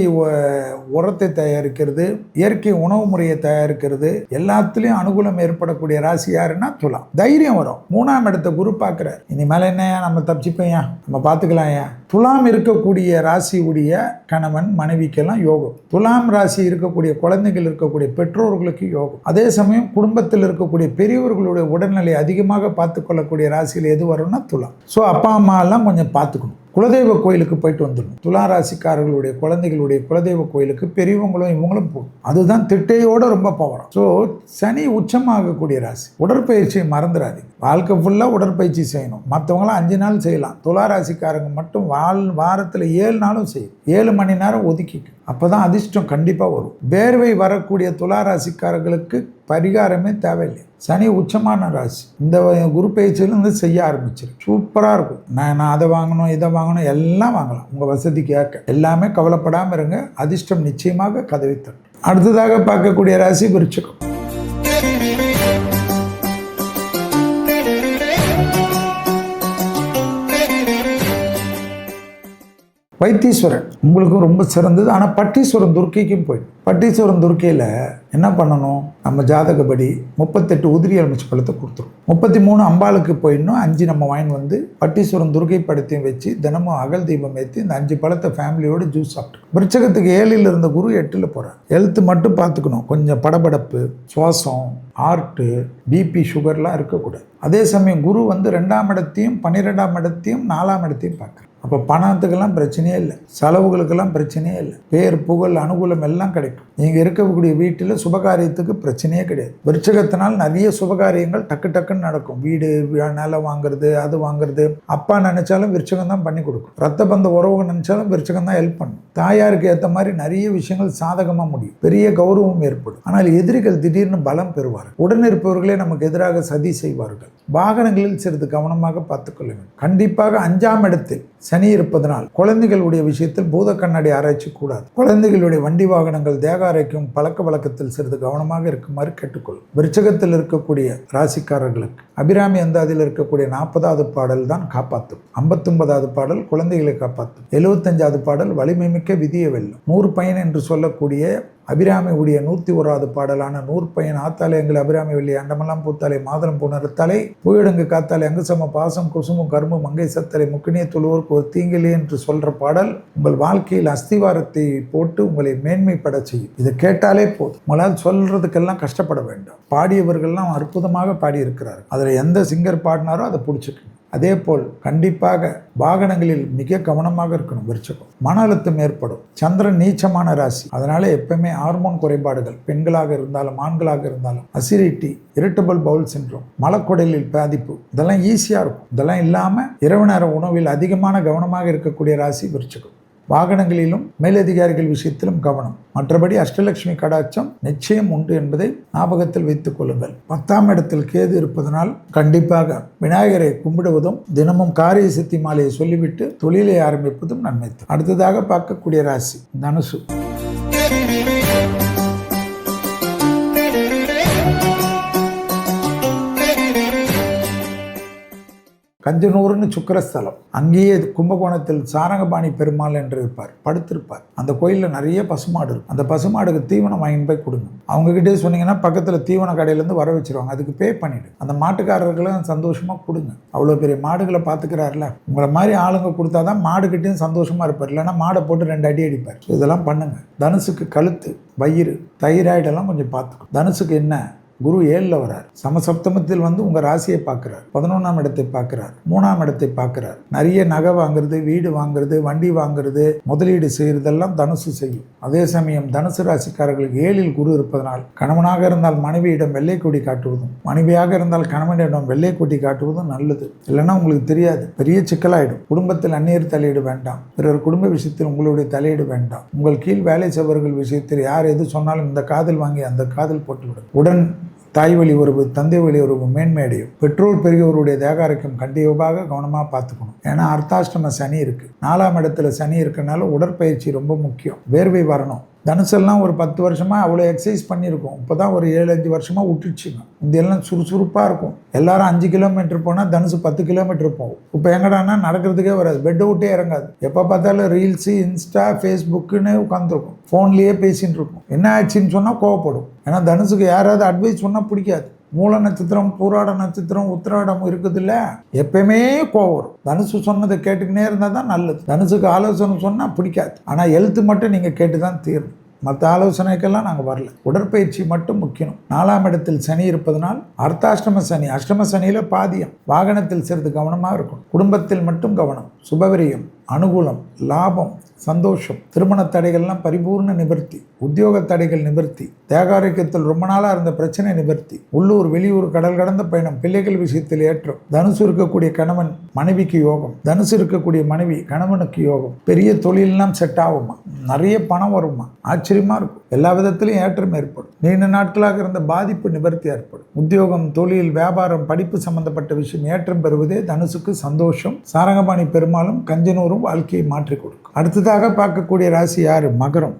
A: உரத்தை தயாரிக்கிறது, இயற்கை உணவு முறையை தயாரிக்கிறது, எல்லாத்துலேயும் அனுகூலம் ஏற்படக்கூடிய ராசி யாருன்னா துலாம். தைரியம் வரும். 3ஆம் இடத்தை குரு பார்க்குறார். இனிமேல் என்னையா நம்ம தப்பிச்சுப்பையா, நம்ம பார்த்துக்கலாம்யா. துலாம் இருக்கக்கூடிய ராசியுடைய கணவன் மனைவிக்கெல்லாம் யோகம். துலாம் ராசி இருக்கக்கூடிய குழந்தைகள், இருக்கக்கூடிய பெற்றோர்களுக்கு யோகம். அதே சமயம் குடும்பத்தில் இருக்கக்கூடிய பெரியவர்களுடைய உடல்நிலை அதிகமாக பார்த்து கொள்ளக்கூடிய ராசியில் எது வரும்னா துலாம். ஸோ அப்பா அம்மா எல்லாம் கொஞ்சம் பார்த்துக்கணும். குலதெய்வ கோயிலுக்கு போயிட்டு வந்துடணும். துலா ராசிக்காரர்களுடைய குழந்தைகளுடைய குலதெய்வ கோயிலுக்கு பெரியவங்களும் இவங்களும் போகும். அதுதான் திட்டையோட ரொம்ப பவரம். ஸோ சனி உச்சமாகக்கூடிய ராசி. உடற்பயிற்சியை மறந்துடாதீங்க. வாழ்க்கை ஃபுல்லாக உடற்பயிற்சி செய்யணும். மற்றவங்களாம் 5 நாள் செய்யலாம். துலா ராசிக்காரங்க மட்டும் வாரத்தில் 7 நாளும் செய்யும். 7 மணி நேரம் ஒதுக்கிக்கு. அப்போ தான் அதிர்ஷ்டம் கண்டிப்பாக வரும். வேர்வை வரக்கூடிய துலா ராசிக்காரர்களுக்கு பரிகாரமே தேவையில்லை. சனி உச்சமான ராசி. இந்த குரு பயிற்சியிலேருந்து செய்ய ஆரம்பிச்சிரு. சூப்பராக இருக்கும். நான் அதை வாங்கணும், இதை வாங்கணும், எல்லாம் வாங்கலாம். உங்கள் வசதிக்கு ஏற்க எல்லாமே. கவலைப்படாமல் இருங்க. அதிர்ஷ்டம் நிச்சயமாக கதவை தட்டும். அடுத்ததாக பார்க்கக்கூடிய ராசி விருச்சிகம். வைத்தீஸ்வரன் உங்களுக்கும் ரொம்ப சிறந்தது. ஆனால் பட்டீஸ்வரன் துர்க்கைக்கும் போயிடும். பட்டீஸ்வரன் துர்க்கையில் என்ன பண்ணணும், நம்ம ஜாதகப்படி 38 உதிரி எலுமிச்சை பழத்தை கொடுத்துரும். 33 அம்பாளுக்கு போயிடணும். 5 நம்ம வாங்கி வந்து பட்டீஸ்வரன் துர்க்கை படத்தையும் வச்சு தினமும் அகல் தீபம் ஏற்றி இந்த 5 பழத்தை ஃபேமிலியோடு ஜூஸ் சாப்பிட்டு. விருச்சகத்துக்கு 7ல் இருந்த குரு 8ல் போகிறார். ஹெல்த்து மட்டும் பார்த்துக்கணும். கொஞ்சம் படபடப்பு, சுவாசம், ஹார்ட்டு, பிபி, சுகர்லாம் இருக்கக்கூடாது. அதே சமயம் குரு வந்து 2ஆம் இடத்தையும் 12ஆம் இடத்தையும் 4ஆம் இடத்தையும் பார்க்குறேன். அப்போ பணத்துக்கெல்லாம் பிரச்சனையே இல்லை, செலவுகளுக்கெல்லாம் பிரச்சனையே இல்லை. பேர் புகழ் அனுகூலம் எல்லாம் கிடைக்கும். நீங்கள் இருக்கக்கூடிய வீட்டில் சுபகாரியத்துக்கு பிரச்சனையே கிடையாது. விருச்சகத்தினால் நிறைய சுபகாரியங்கள் டக்கு டக்குன்னு நடக்கும். வீடு நிலம் வாங்குறது, அது வாங்குறது. அப்பா நினைச்சாலும் விருச்சகம் தான் பண்ணி கொடுக்கும். ரத்த பந்த உறவு நினைச்சாலும் விருச்சகம் தான் ஹெல்ப் பண்ணும். தாயாருக்கு ஏற்ற மாதிரி நிறைய விஷயங்கள் சாதகமாக முடியும். பெரிய கௌரவம் ஏற்படும். ஆனால் எதிரிகள் திடீர்னு பலம் பெறுவார்கள். உடனிருப்பவர்களே நமக்கு எதிராக சதி செய்வார்கள். வாகனங்களில் சிறிது கவனமாக பார்த்துக்கொள்ள வேண்டும். கண்டிப்பாக 5ஆம் இடத்தில் சனி இருப்பதனால் குழந்தைகளுடைய விஷயத்தில் பூத கண்ணாடி ஆராய்ச்சி கூடாது. குழந்தைகளுடைய வண்டி வாகனங்கள், தேக ஆரோக்கியம், பழக்க வழக்கத்தில் சிறிது கவனமாக இருக்குமாறு கேட்டுக்கொள்ளும். விருச்சகத்தில் இருக்கக்கூடிய ராசிக்காரர்களுக்கு அபிராமி அந்தாதியில் இருக்கக்கூடிய 40வது பாடல் தான் காப்பாற்றும். 59வது பாடல் குழந்தைகளை காப்பாற்றும். 75வது பாடல் வலிமை மிக்க விதியை வெல்லும். 100 பயன் என்று சொல்லக்கூடிய அபிராமி உடைய 101வது பாடலான 100 பயன் ஆத்தாலே எங்கள் அபிராமி வெள்ளி அண்டமெல்லாம் பூத்தாலே மாதளம் பூனறுத்தாலே பூயடங்கு காத்தாலே அங்கு சம பாசம் குசுமும் கரும்பு மங்கை சத்தலை முக்கினிய தொழுவோருக்கு ஒரு தீங்கிலே என்று சொல்ற பாடல் உங்கள் வாழ்க்கையில் அஸ்திவாரத்தை போட்டு உங்களை மேன்மைப்பட செய்யும். இதை கேட்டாலே போதும். உங்களால் சொல்றதுக்கெல்லாம் கஷ்டப்பட வேண்டாம். பாடியவர்கள்லாம் அற்புதமாக பாடியிருக்கிறார்கள். அதில் எந்த சிங்கர் பாடினாரோ அதை பிடிச்சிக்கணும். அதே போல் கண்டிப்பாக வாகனங்களில் மிக கவனமாக இருக்கணும். விருச்சகம் மன அழுத்தம் ஏற்படும். சந்திரன் நீச்சமான ராசி. அதனால எப்பவுமே ஹார்மோன் குறைபாடுகள், பெண்களாக இருந்தாலும் ஆண்களாக இருந்தாலும், அசிடிட்டி, இரிட்டபிள் பவுல் சிண்ட்ரோம், மலக்குடலில் பாதிப்பு, இதெல்லாம் ஈஸியாக இருக்கும். இதெல்லாம் இல்லாமல் இரவு நேர உணவில் அதிகமான கவனமாக இருக்கக்கூடிய ராசி விருச்சகம். வாகனங்களிலும் மேலதிகாரிகள் விஷயத்திலும் கவனம். மற்றபடி அஷ்டலட்சுமி கடாட்சம் நிச்சயம் உண்டு என்பதை ஞாபகத்தில் வைத்துக் கொள்ளுங்கள். 10ஆம் இடத்தில் கேது இருப்பதனால் கண்டிப்பாக விநாயகரை கும்பிடுவதும் தினமும் காரிய சித்தி மாலையை சொல்லிவிட்டு தொழிலை ஆரம்பிப்பதும் நன்மை. அடுத்ததாக பார்க்கக்கூடிய ராசி தனுசு. கஞ்சனூர்னு சுக்கரஸ்தலம். அங்கேயே கும்பகோணத்தில் சாரங்கபாணி பெருமாள் என்று இருப்பார், படுத்திருப்பார். அந்த கோயிலில் நிறைய பசுமாடு இருக்கும். அந்த பசுமாடுக்கு தீவனம் வாங்கி போய் கொடுங்க. அவங்ககிட்டே சொன்னீங்கன்னா பக்கத்தில் தீவன கடையிலேருந்து வர வச்சிருவாங்க. அதுக்கு பே பண்ணிவிடு. அந்த மாட்டுக்காரர்களும் சந்தோஷமாக கொடுங்க. அவ்வளோ பெரிய மாடுகளை பார்த்துக்கிறாருல, உங்களை மாதிரி ஆளுங்க கொடுத்தா தான் மாடுகிட்டையும் சந்தோஷமாக இருப்பார். இல்லைன்னா மாடை போட்டு 2 அடி அடிப்பார். இதெல்லாம் பண்ணுங்க. தனுசுக்கு கழுத்து, வயிறு, தைராய்டெல்லாம் கொஞ்சம் பார்த்துக்கும். தனுசுக்கு என்ன, குரு 7ல் வரார். சமசப்தமத்தில் வந்து உங்கள் ராசியை பார்க்குறார். 11ஆம் இடத்தை பார்க்குறார். 3ஆம் இடத்தை பார்க்குறார். நிறைய நகை வாங்குறது, வீடு வாங்குறது, வண்டி வாங்குறது, முதலீடு செய்கிறதெல்லாம் தனுசு செய்யும். அதே சமயம் தனுசு ராசிக்காரர்களுக்கு 7ல் குரு இருப்பதனால் கணவனாக இருந்தால் மனைவியிடம் வெள்ளை கொடி காட்டுவதும், மனைவியாக இருந்தால் கணவனிடம் வெள்ளை கொடி காட்டுவதும் நல்லது. இல்லைன்னா உங்களுக்கு தெரியாது, பெரிய சிக்கலாயிடும். குடும்பத்தில் அந்நியர் தலையீடு வேண்டாம். பிறர் குடும்ப விஷயத்தில் உங்களுடைய தலையீடு வேண்டாம். உங்கள் கீழ் வேலை செய்பவர்கள் விஷயத்தில் யார் எது சொன்னாலும் இந்த காதில் வாங்கி அந்த காதில் போட்டுவிடும். உடன் தாய் வழி உறவு, தந்தை வழி உறவு மேன்மையடையும். பெற்றோர் பெரியவருடைய தேகாரக்கம் கண்டிப்பாக கவனமாக பார்த்துக்கணும். ஏன்னா அர்த்தாஷ்டம சனி இருக்குது. 4ஆம் இடத்துல சனி இருக்கனால உடற்பயிற்சி ரொம்ப முக்கியம். வேர்வை வரணும். தனுசெல்லாம் ஒரு 10 வருஷமாக அவ்வளோ எக்ஸசைஸ் பண்ணியிருக்கோம். இப்போ தான் ஒரு 7-5 வருஷமாக விட்டுடுச்சுங்க. இதெல்லாம் சுறுசுறுப்பாக இருக்கும். எல்லாரும் 5 கிலோமீட்டர் போனால் தனுசு 10 கிலோமீட்டர் போகும். இப்போ எங்கடானா நடக்கிறதுக்கே வராது. பெட்டை விட்டே இறங்காது. எப்போ பார்த்தாலும் ரீல்ஸு, இன்ஸ்டா, ஃபேஸ்புக்குன்னு உட்காந்துருக்கும். ஃபோன்லேயே பேசிகிட்டு இருக்கும். என்ன ஆச்சுன்னு சொன்னால் கோவப்படும். ஏன்னா தனுசுக்கு யாராவது அட்வைஸ் சொன்னால் பிடிக்காது. மூல நட்சத்திரம், பூராட நட்சத்திரம், உத்திராடம் இருக்குதுல்ல, எப்பயுமே கோவம் வரும். தனுசு சொன்னதை கேட்டுக்கினே இருந்தால் தான் நல்லது. தனுசுக்கு ஆலோசனை சொன்னால் பிடிக்காது. ஆனால் ஹெல்த்து மட்டும் நீங்கள் கேட்டு தான் தீரணும். மற்ற ஆலோசனைக்கெல்லாம் நாங்கள் வரல. உடற்பயிற்சி மட்டும் முக்கியம். 4ஆம் இடத்தில் சனி இருப்பதனால் அர்த்தாஷ்டம சனி, அஷ்டம சனியில் பாதியம். வாகனத்தில் சிறிது கவனமாக இருக்கும். குடும்பத்தில் மட்டும் கவனம். சுபவிரியம், அனுகூலம், லாபம், சந்தோஷம். திருமண தடைகள்லாம் பரிபூர்ண நிவர்த்தி. உத்தியோக தடைகள் நிவர்த்தி. தேகாரோக்கியத்தில் ரொம்ப நாளாக இருந்த பிரச்சனை நிவர்த்தி. உள்ளூர் வெளியூர் கடல் கடந்த பயணம். பிள்ளைகள் விஷயத்தில் ஏற்றம். தனுசு இருக்கக்கூடிய கணவன் மனைவிக்கு யோகம். தனுசு இருக்கக்கூடிய மனைவி கணவனுக்கு யோகம். பெரிய தொழிலெல்லாம் செட் ஆகுமா, நிறைய பணம் வருமா, ஆச்சரியமா இருக்கும். எல்லா விதத்திலையும் ஏற்றம் ஏற்படும். நீண்ட நாட்களாக இருந்த பாதிப்பு நிவர்த்தி ஏற்படும். உத்தியோகம், தொழில், வியாபாரம், படிப்பு சம்பந்தப்பட்ட விஷயம் ஏற்றம் பெறுவதே தனுசுக்கு சந்தோஷம். சாரங்கபாணி பெருமாளும் கஞ்சனூரும் வாழ்க்கையை மாற்றி கொடுக்கும். அடுத்ததாக பார்க்கக்கூடிய ராசி யாரு? மகரம்.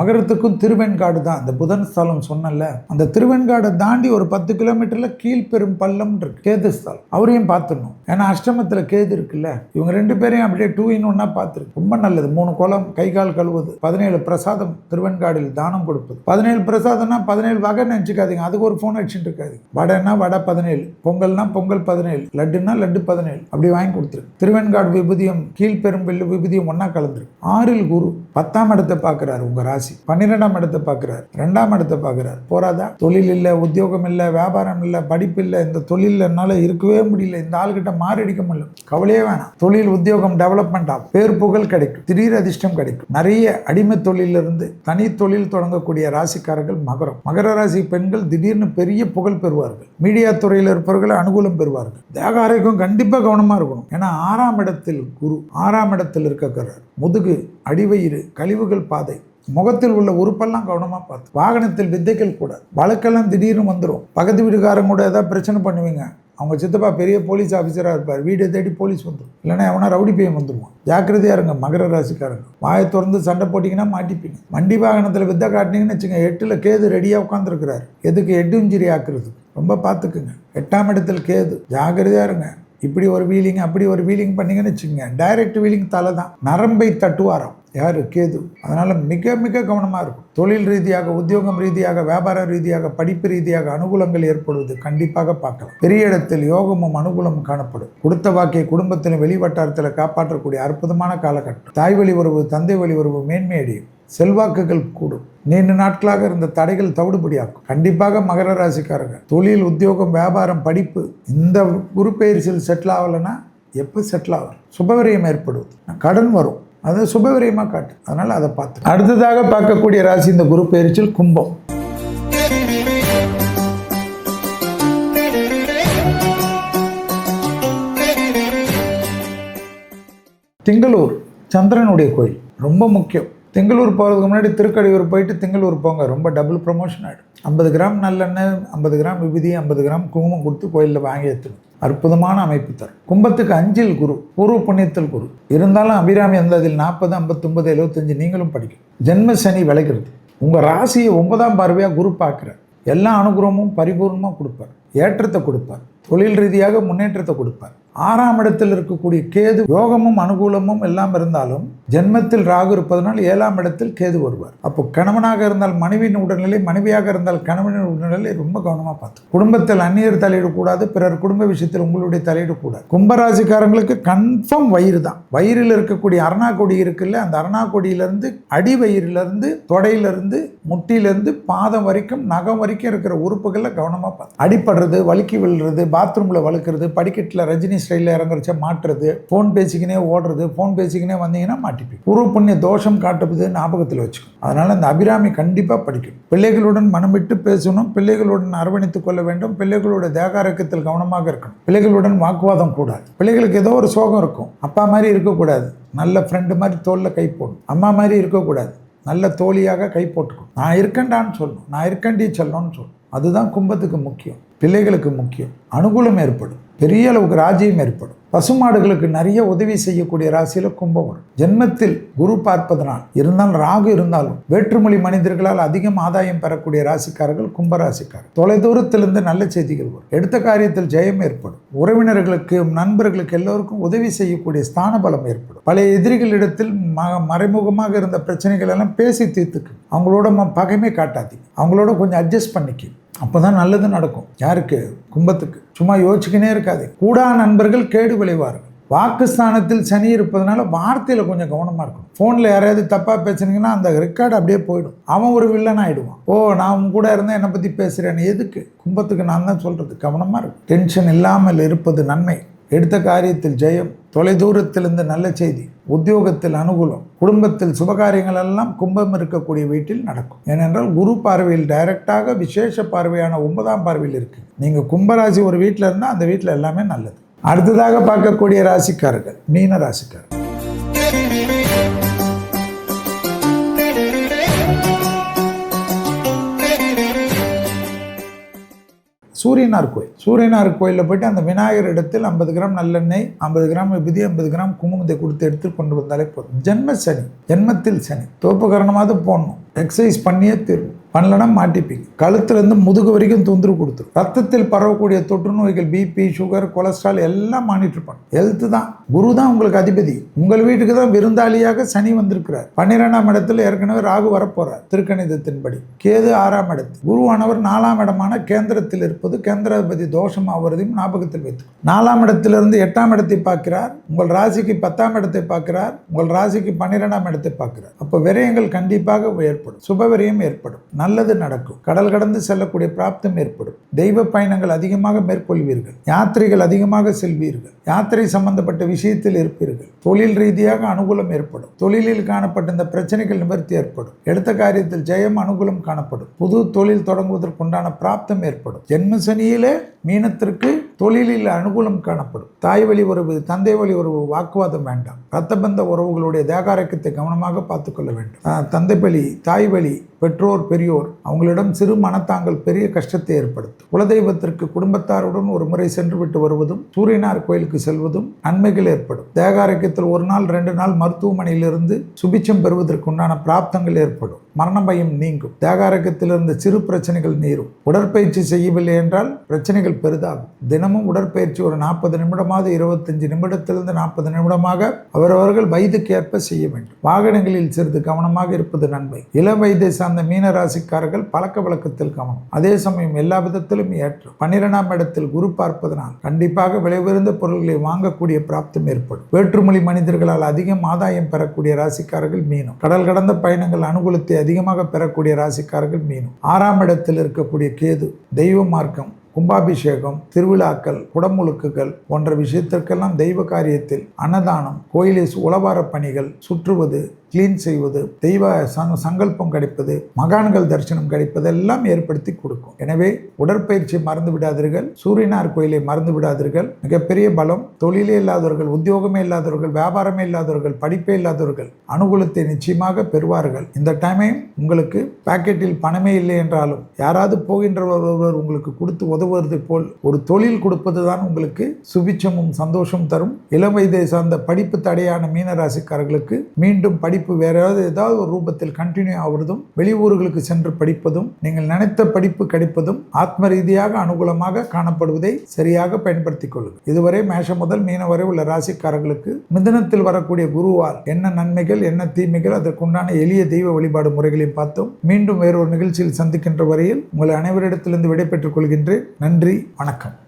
A: மகரத்துக்கும் திருவெண்காடு தான் அந்த புதன் ஸ்தலம் சொன்னல. அந்த திருவெண்காடை தாண்டி ஒரு 10 கிலோமீட்டர்ல கீழ்பெரும் பள்ளம் இருக்கு, கேது ஸ்தலம். அவரையும் பார்த்துடணும். ஏன்னா அஷ்டமத்துல கேது இருக்குல்ல. இவங்க 2 பேரையும் அப்படியே 2 in 1 பார்த்துருக்கு. ரொம்ப நல்லது. 3 குளம், கை கால் கழுவுது, 17 பிரசாதம் திருவெண்காடில் தானம் கொடுப்பது. 17 பிரசாதம்னா 17 வகை நினைச்சுக்காதீங்க. அதுக்கு ஒரு போன் அடிச்சுட்டு இருக்காது. வடைன்னா வடை 17, பொங்கல்னா பொங்கல் 17, லட்டுன்னா லட்டு 17, அப்படி வாங்கி கொடுத்துரு. திருவெண்காடு விபூதியம் கீழ்பெரும் விபூதியம் ஒன்னா கலந்துருக்கு. 6ல் குரு 10ஆம் இடத்தை பார்க்கிறாரு உங்க ராசி, 12ஆம் இடத்தை பார்க்கிறார், 2ஆம் இடத்தை பார்க்கிறார். போறாதா? தொழில் இல்லை, உத்தியோகம் இல்லை, வியாபாரம் இல்லை, படிப்பு இல்லை. இந்த தொழில் என்னால இருக்கவே முடியல, இந்த ஆள்கிட்ட மாரடிக்க முடியல. கவலையே வேணாம். தொழில் உத்தியோகம் டெவலப்மெண்ட் ஆகும், பேர் புகழ் கிடைக்கும், திடீர் அதிர்ஷ்டம் கிடைக்கும். நிறைய அடிமை தொழிலிருந்து தனி தொழில் தொடங்கக்கூடிய ராசிக்காரர்கள் மகரம். மகர ராசி பெண்கள் திடீர்னு பெரிய புகழ் பெறுவார்கள். மீடியா துறையில் இருப்பவர்கள் அனுகூலம் பெறுவார்கள். தேக ஆரோக்கியம் கண்டிப்பா கவனமா இருக்கணும். ஏன்னா 6ஆம் இடத்தில் குரு, 6ஆம் இடத்தில் இருக்கிறார். முதுகு, அடிவயிறு, கழிவுகள் பாதை, முகத்தில் உள்ள உறுப்பெல்லாம் கவனமா பார்த்து. வாகனத்தில் வித்தைகள் கூட, வழக்கெல்லாம் திடீர்னு வந்துடும். பக்கத்து வீட்டுக்காரங்க கூட ஏதாவது பிரச்சனை பண்ணுவீங்க. அவங்க சித்தப்பா பெரிய போலீஸ் ஆஃபீஸராக இருப்பார், வீடை தேடி போலீஸ் வந்துடும். இல்லைன்னா எவனா ரவுடி பையன் வந்துடுவான். ஜாக்கிரதையாக இருங்க மகர ராசிக்காரங்க. வாயை திறந்து சண்டை போட்டிங்கன்னா மாட்டிப்பீங்க. வண்டி வாகனத்தில் வித்தை காட்டினீங்கன்னு வச்சுங்க, 8ல் கேது ரெடியாக உட்காந்துருக்கிறாரு. எதுக்கு? ஹெட் இன்ஜுரி ஆக்குறது. ரொம்ப பார்த்துக்குங்க. 8ஆம் இடத்தில் கேது. ஜாக்கிரதையாக இருங்க. இப்படி ஒரு வீலிங் அப்படி ஒரு வீலிங் பண்ணீங்கன்னு வச்சுக்கோங்க, டைரக்ட் வீலிங் தலை தான். நரம்பை தட்டுவாராம் யாரு? கேது. அதனால மிக மிக கவனமா இருக்கும். தொழில் ரீதியாக, உத்தியோகம் ரீதியாக, வியாபார ரீதியாக, படிப்பு ரீதியாக அனுகூலங்கள் ஏற்படுவது கண்டிப்பாக பார்க்கலாம். பெரிய இடத்தில் யோகமும் அனுகூலமும் காணப்படும். கொடுத்த வாக்கிய குடும்பத்திலும் வெளிவட்டாரத்தில் காப்பாற்றக்கூடிய அற்புதமான காலகட்டம். தாய் வழி உறவு, தந்தை வழி உறவு மேன்மை அடையும். செல்வாக்குகள் கூடும். நீண்ட நாட்களாக இருந்த தடைகள் தவிடுபடியாக்கும். கண்டிப்பாக மகர ராசிக்காரங்க தொழில், உத்தியோகம், வியாபாரம், படிப்பு இந்த குரு பெயர்ச்சியில் செட்டில் ஆகலைன்னா எப்போ செட்டில் ஆகும்? சுபவிரயம் ஏற்படுவது, கடன் வரும், அது சுபவிரயமாக காட்டு. அதனால் அதை பார்த்து. அடுத்ததாக பார்க்கக்கூடிய ராசி இந்த குரு பெயர்ச்சியில் கும்பம். திங்களூர் சந்திரனுடைய கோயில் ரொம்ப முக்கியம். திங்களூர் போகிறதுக்கு முன்னாடி திருக்கடையூர் போயிட்டு திங்களூர் போங்க, ரொம்ப டபுள் ப்ரமோஷன் ஆகிடும். 50 கிராம் நல்லெண்ணெய், 50 கிராம் விபூதி, 50 கிராம் குங்குமம் கொடுத்து கோயிலில் வாங்கி ஏற்றணும். அற்புதமான அமைப்பு தரும். கும்பத்துக்கு 5ல் குரு, பூர்வ புண்ணியத்தில் குரு இருந்தாலும் அபிராமி அந்த அதில் 40, 59, 75 நீங்களும் படிக்கும். ஜென்ம சனி விளைகிறது. உங்கள் ராசியை 9ஆம் பார்வையாக குரு பார்க்குறார். எல்லா அனுகிரகமும் பரிபூர்ணமாக கொடுப்பார், ஏற்றத்தை கொடுப்பார், தொழில் ரீதியாக முன்னேற்றத்தை கொடுப்பார். 6ஆம் இடத்தில் இருக்கக்கூடிய கேது யோகமும் அனுகூலமும் எல்லாம் இருந்தாலும் ஜென்மத்தில் ராகு இருப்பதனால் 7ஆம் இடத்தில் கேது வருவார். அப்போ கணவனாக இருந்தால் மனைவியின் உடல்நிலை, மனைவியாக இருந்தால் கணவனின் உடல்நிலை ரொம்ப கவனமாக பார்த்து. குடும்பத்தில் அந்நியர் தலையிடக்கூடாது, பிறர் குடும்ப விஷயத்தில் உங்களுடைய தலையிடக்கூடாது. கும்பராசிக்காரங்களுக்கு கன்ஃபார்ம் வயிறு தான். வயிறில் இருக்கக்கூடிய அரணாக்கொடி இருக்குல்ல, அந்த அரணாக்கொடியிலிருந்து அடி வயிறிலிருந்து தொடையிலிருந்து முட்டியிலிருந்து பாதம் வரைக்கும் நகம் வரைக்கும் இருக்கிற உறுப்புகளில் கவனமாக பார்த்து. அடிப்படுறது, வலிக்கி விழுறது, பாத்ரூமில் வழுக்கிறது, படிக்கட்டில் ரஜினி ஸ்டைலில் இறங்குறச்ச மாட்டுறது, ஃபோன் பேசிக்கினே ஓடுறது, ஃபோன் பேசிக்கினே வந்தீங்கன்னா மாட்டிப்பி. பூர்வ புண்ணிய தோஷம் காட்டுவது ஞாபகத்தில் வச்சுக்கணும். அதனால் இந்த அபிராமி கண்டிப்பாக படிக்கும். பிள்ளைகளுடன் மனம் விட்டு பேசணும், பிள்ளைகளுடன் அரவணைத்துக் கொள்ள வேண்டும், பிள்ளைகளோட தேகாரக்கத்தில் கவனமாக இருக்கணும், பிள்ளைகளுடன் வாக்குவாதம் கூடாது. பிள்ளைகளுக்கு ஏதோ ஒரு சோகம் இருக்கும், அப்பா மாதிரி இருக்கக்கூடாது, நல்ல ஃப்ரெண்டு மாதிரி தோளில் கை போடணும். அம்மா மாதிரி இருக்கக்கூடாது, நல்ல தோழியாக கை போட்டுக்கணும். நான் இருக்கேன்டான்னு சொல்லணும், நான் இருக்கேன்டி சொல்லணும்னு சொல்லணும். அதுதான் கும்பத்துக்கு முக்கியம், பிள்ளைகளுக்கு முக்கியம். அனுகூலம் ஏற்படும், பெரிய அளவுக்கு ராஜ்யம் ஏற்படும். பசுமாடுகளுக்கு நிறைய உதவி செய்யக்கூடிய ராசியில கும்பம் வரும். ஜென்மத்தில் குரு பார்ப்பதனால் இருந்தாலும் ராகு இருந்தாலும் வேற்றுமொழி மனிதர்களால் அதிகம் ஆதாயம் பெறக்கூடிய ராசிக்காரர்கள் கும்பராசிக்காரர். தொலைதூரத்திலிருந்து நல்ல செய்திகள் வரும். எடுத்த காரியத்தில் ஜெயம் ஏற்படும். உறவினர்களுக்கு, நண்பர்களுக்கு எல்லோருக்கும் உதவி செய்யக்கூடிய ஸ்தான பலம் ஏற்படும். பழைய எதிரிகளிடத்தில் மறைமுகமாக இருந்த பிரச்சனைகள் எல்லாம் பேசி தீர்த்துக்கு. அவங்களோட பகைமை காட்டாதீங்க, அவங்களோட கொஞ்சம் அட்ஜஸ்ட் பண்ணிக்க. அப்போதான் நல்லது நடக்கும். யாருக்கு? கும்பத்துக்கு. சும்மா யோசிச்சுக்கினே இருக்காது. கூடா நண்பர்கள் கேடு விளைவார்கள். வாக்குஸ்தானத்தில் சனி இருப்பதனால வார்த்தையில் கொஞ்சம் கவனமாக இருக்கும். ஃபோனில் யாராவது தப்பாக பேசுனீங்கன்னா அந்த ரெக்கார்டு அப்படியே போயிடும். அவன் ஒரு வில்லன் ஆகிடுவான். ஓ, நான் உன் கூட இருந்தேன், என்னை பற்றி பேசுகிறேன்னு. எதுக்கு? கும்பத்துக்கு நான் தான் சொல்கிறது, கவனமாக இருக்கும். டென்ஷன் இல்லாமல் இருப்பது நன்மை. எடுத்த காரியத்தில் ஜெயம், தொலைதூரத்திலிருந்து நல்ல செய்தி, உத்தியோகத்தில் அனுகூலம், குடும்பத்தில் சுபகாரியங்கள் எல்லாம் கும்பம் இருக்கக்கூடிய வீட்டில் நடக்கும். ஏனென்றால் குரு பார்வையில் டைரக்டாக விசேஷ பார்வையான 9ஆம் பார்வையில் இருக்கு. நீங்கள் கும்பராசி ஒரு வீட்டில் இருந்தால் அந்த வீட்டில் எல்லாமே நல்லது. அடுத்ததாக பார்க்கக்கூடிய ராசிக்காரர்கள் மீன ராசிக்காரர்கள். சூரியனார் கோயில். சூரியனார் கோயிலில் போயிட்டு அந்த விநாயகர் இடத்தில் 50 கிராம் நல்லெண்ணெய், 50 கிராம் விபூதி, 50 கிராம் குங்குமத்தை கொடுத்து எடுத்து கொண்டு வந்தாலே போதும். ஜென்ம சனி, ஜென்மத்தில் சனி, தோப்பு காரணமாக போடணும். எக்ஸசைஸ் பண்ணியே தீர்வு. பண்ணலன்னா மாட்டிப்பீங்க. கழுத்துலேருந்து முதுகு வரைக்கும் தொந்தரவு கொடுத்துரும். ரத்தத்தில் பரவக்கூடிய தொற்று நோய்கள், பிபி, சுகர், கொலஸ்ட்ரால் எல்லாம் மானிட்டர் பண்ணும். ஹெல்த்து தான். குரு தான் உங்களுக்கு அதிபதி. உங்கள் வீட்டுக்கு தான் விருந்தாளியாக சனி வந்திருக்கிறார். 12ஆம் இடத்துல ஏற்கனவே ராகு வரப்போறார் திருக்கணிதத்தின்படி. கேது 6ஆம் இடத்தில். குருவானவர் 4ஆம் இடமான கேந்திரத்தில் இருப்பது கேந்திராதிபதி தோஷம் ஆவதையும் ஞாபகத்தில் வைத்து 4ஆம் இடத்திலிருந்து 8ஆம் இடத்தை பார்க்கிறார். உங்கள் ராசிக்கு 10ஆம் இடத்தை பார்க்கிறார். உங்கள் ராசிக்கு 12ஆம் இடத்தை பார்க்கிறார். அப்போ விரயங்கள் கண்டிப்பாக ஏற்படும். சுபவிரயம் ஏற்படும். நல்லது நடக்கும். கடல் கடந்து செல்லக்கூடிய பிராப்தம் ஏற்படும். தெய்வ பயணங்கள் அதிகமாக மேற்கொள்வீர்கள். யாத்திரைகள் அதிகமாக செல்வீர்கள். யாத்திரை சம்பந்தப்பட்ட விஷயத்தில் இருப்பீர்கள். தொழில் ரீதியாக அனுகூலம் ஏற்படும். தொழிலில் காணப்பட்ட இந்த பிரச்சனைகள் நிவர்த்தி ஏற்படும். எடுத்த காரியத்தில் ஜெயம், அனுகூலம் காணப்படும். புது தொழில் தொடங்குவதற்குண்டான பிராப்தம் ஏற்படும். ஜென்ம சனியிலே மீனத்திற்கு தொழிலில் அனுகூலம் காணப்படும். தாய் வழி உறவு, தந்தை வழி உறவு, வாக்குவாதம் வேண்டாம். ரத்தபந்த உறவுகளுடைய தேகாரக்கத்தை கவனமாக பார்த்துக்கொள்ள வேண்டும். தந்தை வழி, தாய் வழி, பெற்றோர், பெரியோர் அவங்களிடம் சிறு மனத்தாங்கள் பெரிய கஷ்டத்தை ஏற்படுத்தும். குலதெய்வத்திற்கு குடும்பத்தாருடன் ஒரு முறை சென்று விட்டு வருவதும், சூரியனார் கோயிலுக்கு செல்வதும் நன்மைகள் ஏற்படும். தேகாரக்கத்தில் 1 நாள் 2 நாள் மருத்துவமனையிலிருந்து சுபிச்சம் பெறுவதற்குண்டான பிராப்தங்கள் ஏற்படும். மரண பயம் நீங்கும். தேகாரக்கத்திலிருந்து சிறு பிரச்சனைகள் நீரும். உடற்பயிற்சி செய்யவில்லை என்றால் பிரச்சனைகள் பெரிதாகும். தினமும் உடற்பயிற்சி ஒரு 40 நிமிடமாவது 25 நிமிடத்திலிருந்து 40 நிமிடமாக அவரவர்கள் வயதுக்கு ஏற்ப செய்ய வேண்டும். வாகனங்களில் சிறிது கவனமாக இருப்பது நன்மை. இளம் வயதை சார்ந்த மீன ராசிக்காரர்கள் பழக்க வழக்கத்தில் கவனம். அதே சமயம் எல்லா விதத்திலும் ஏற்றம். 12ஆம் இடத்தில் குரு பார்ப்பதனால் கண்டிப்பாக விலை உயர்ந்த பொருட்களை வாங்கக்கூடிய பிராப்தம் ஏற்படும். வேற்றுமொழி மனிதர்களால் அதிகம் ஆதாயம் பெறக்கூடிய ராசிக்காரர்கள் மீனம். கடல் கடந்த பயணங்கள் அனுகூலத்தை அதிகமாக பெறக்கூடிய ராசிக்காரர்கள் மீனம். 6ஆம் இடத்தில் இருக்கக்கூடிய கேது தெய்வ மார்க்கம், கும்பாபிஷேகம், திருவிழாக்கள், குடமுழுக்குகள் போன்ற விஷயத்திற்கெல்லாம் தெய்வ காரியத்தில் அன்னதானம், கோயிலில் உளவார பணிகள், சுற்றுவது, கிளீன் செய்வது, தெய்வ சங்கல்பம் கிடைப்பது, மகான்கள் தரிசனம் கிடைப்பது எல்லாம் ஏற்படுத்தி கொடுக்கும். எனவே உடற்பயிற்சி மறந்து விடாதீர்கள். சூரியனார் கோயிலை மறந்து விடாதீர்கள். மிகப்பெரிய பலம். தொழிலே இல்லாதவர்கள், உத்தியோகமே இல்லாதவர்கள், வியாபாரமே இல்லாதவர்கள், படிப்பே இல்லாதவர்கள் அனுகூலத்தை நிச்சயமாக பெறுவார்கள். இந்த டைமையும் உங்களுக்கு பாக்கெட்டில் பணமே இல்லை என்றாலும் யாராவது போகின்றவர் உங்களுக்கு கொடுத்து உதவுவது போல் ஒரு தொழில் கொடுப்பது தான் உங்களுக்கு சுபிச்சமும் சந்தோஷம் தரும். இளம் வயதை சார்ந்த படிப்பு தடையான மீனராசிக்காரர்களுக்கு மீண்டும் படிப்பு வேற ஏதாவது ஒரு ரூபத்தில் கண்டினியூ ஆவதும், வெளியூர்களுக்கு சென்று படிப்பதும், நீங்கள் நினைத்த படிப்பு கிடைப்பதும் ஆத்ம ரீதியாக அனுகூலமாக காணப்படுவதை சரியாக பயன்படுத்திக் கொள்ளுங்கள். இதுவரை மேஷம் முதல் மீன வரை உள்ள ராசிக்காரர்களுக்கு மிதுனத்தில் வரக்கூடிய குருவால் என்ன நன்மைகள், என்ன தீமைகள், அதற்குண்டான எளிய தெய்வ வழிபாடு முறைகளையும் பார்த்தோம். மீண்டும் வேறொரு நிகழ்ச்சியில் சந்திக்கின்ற வரையில் உங்களை அனைவரிடத்திலிருந்து விடைபெற்றுக் கொள்கின்றேன். நன்றி, வணக்கம்.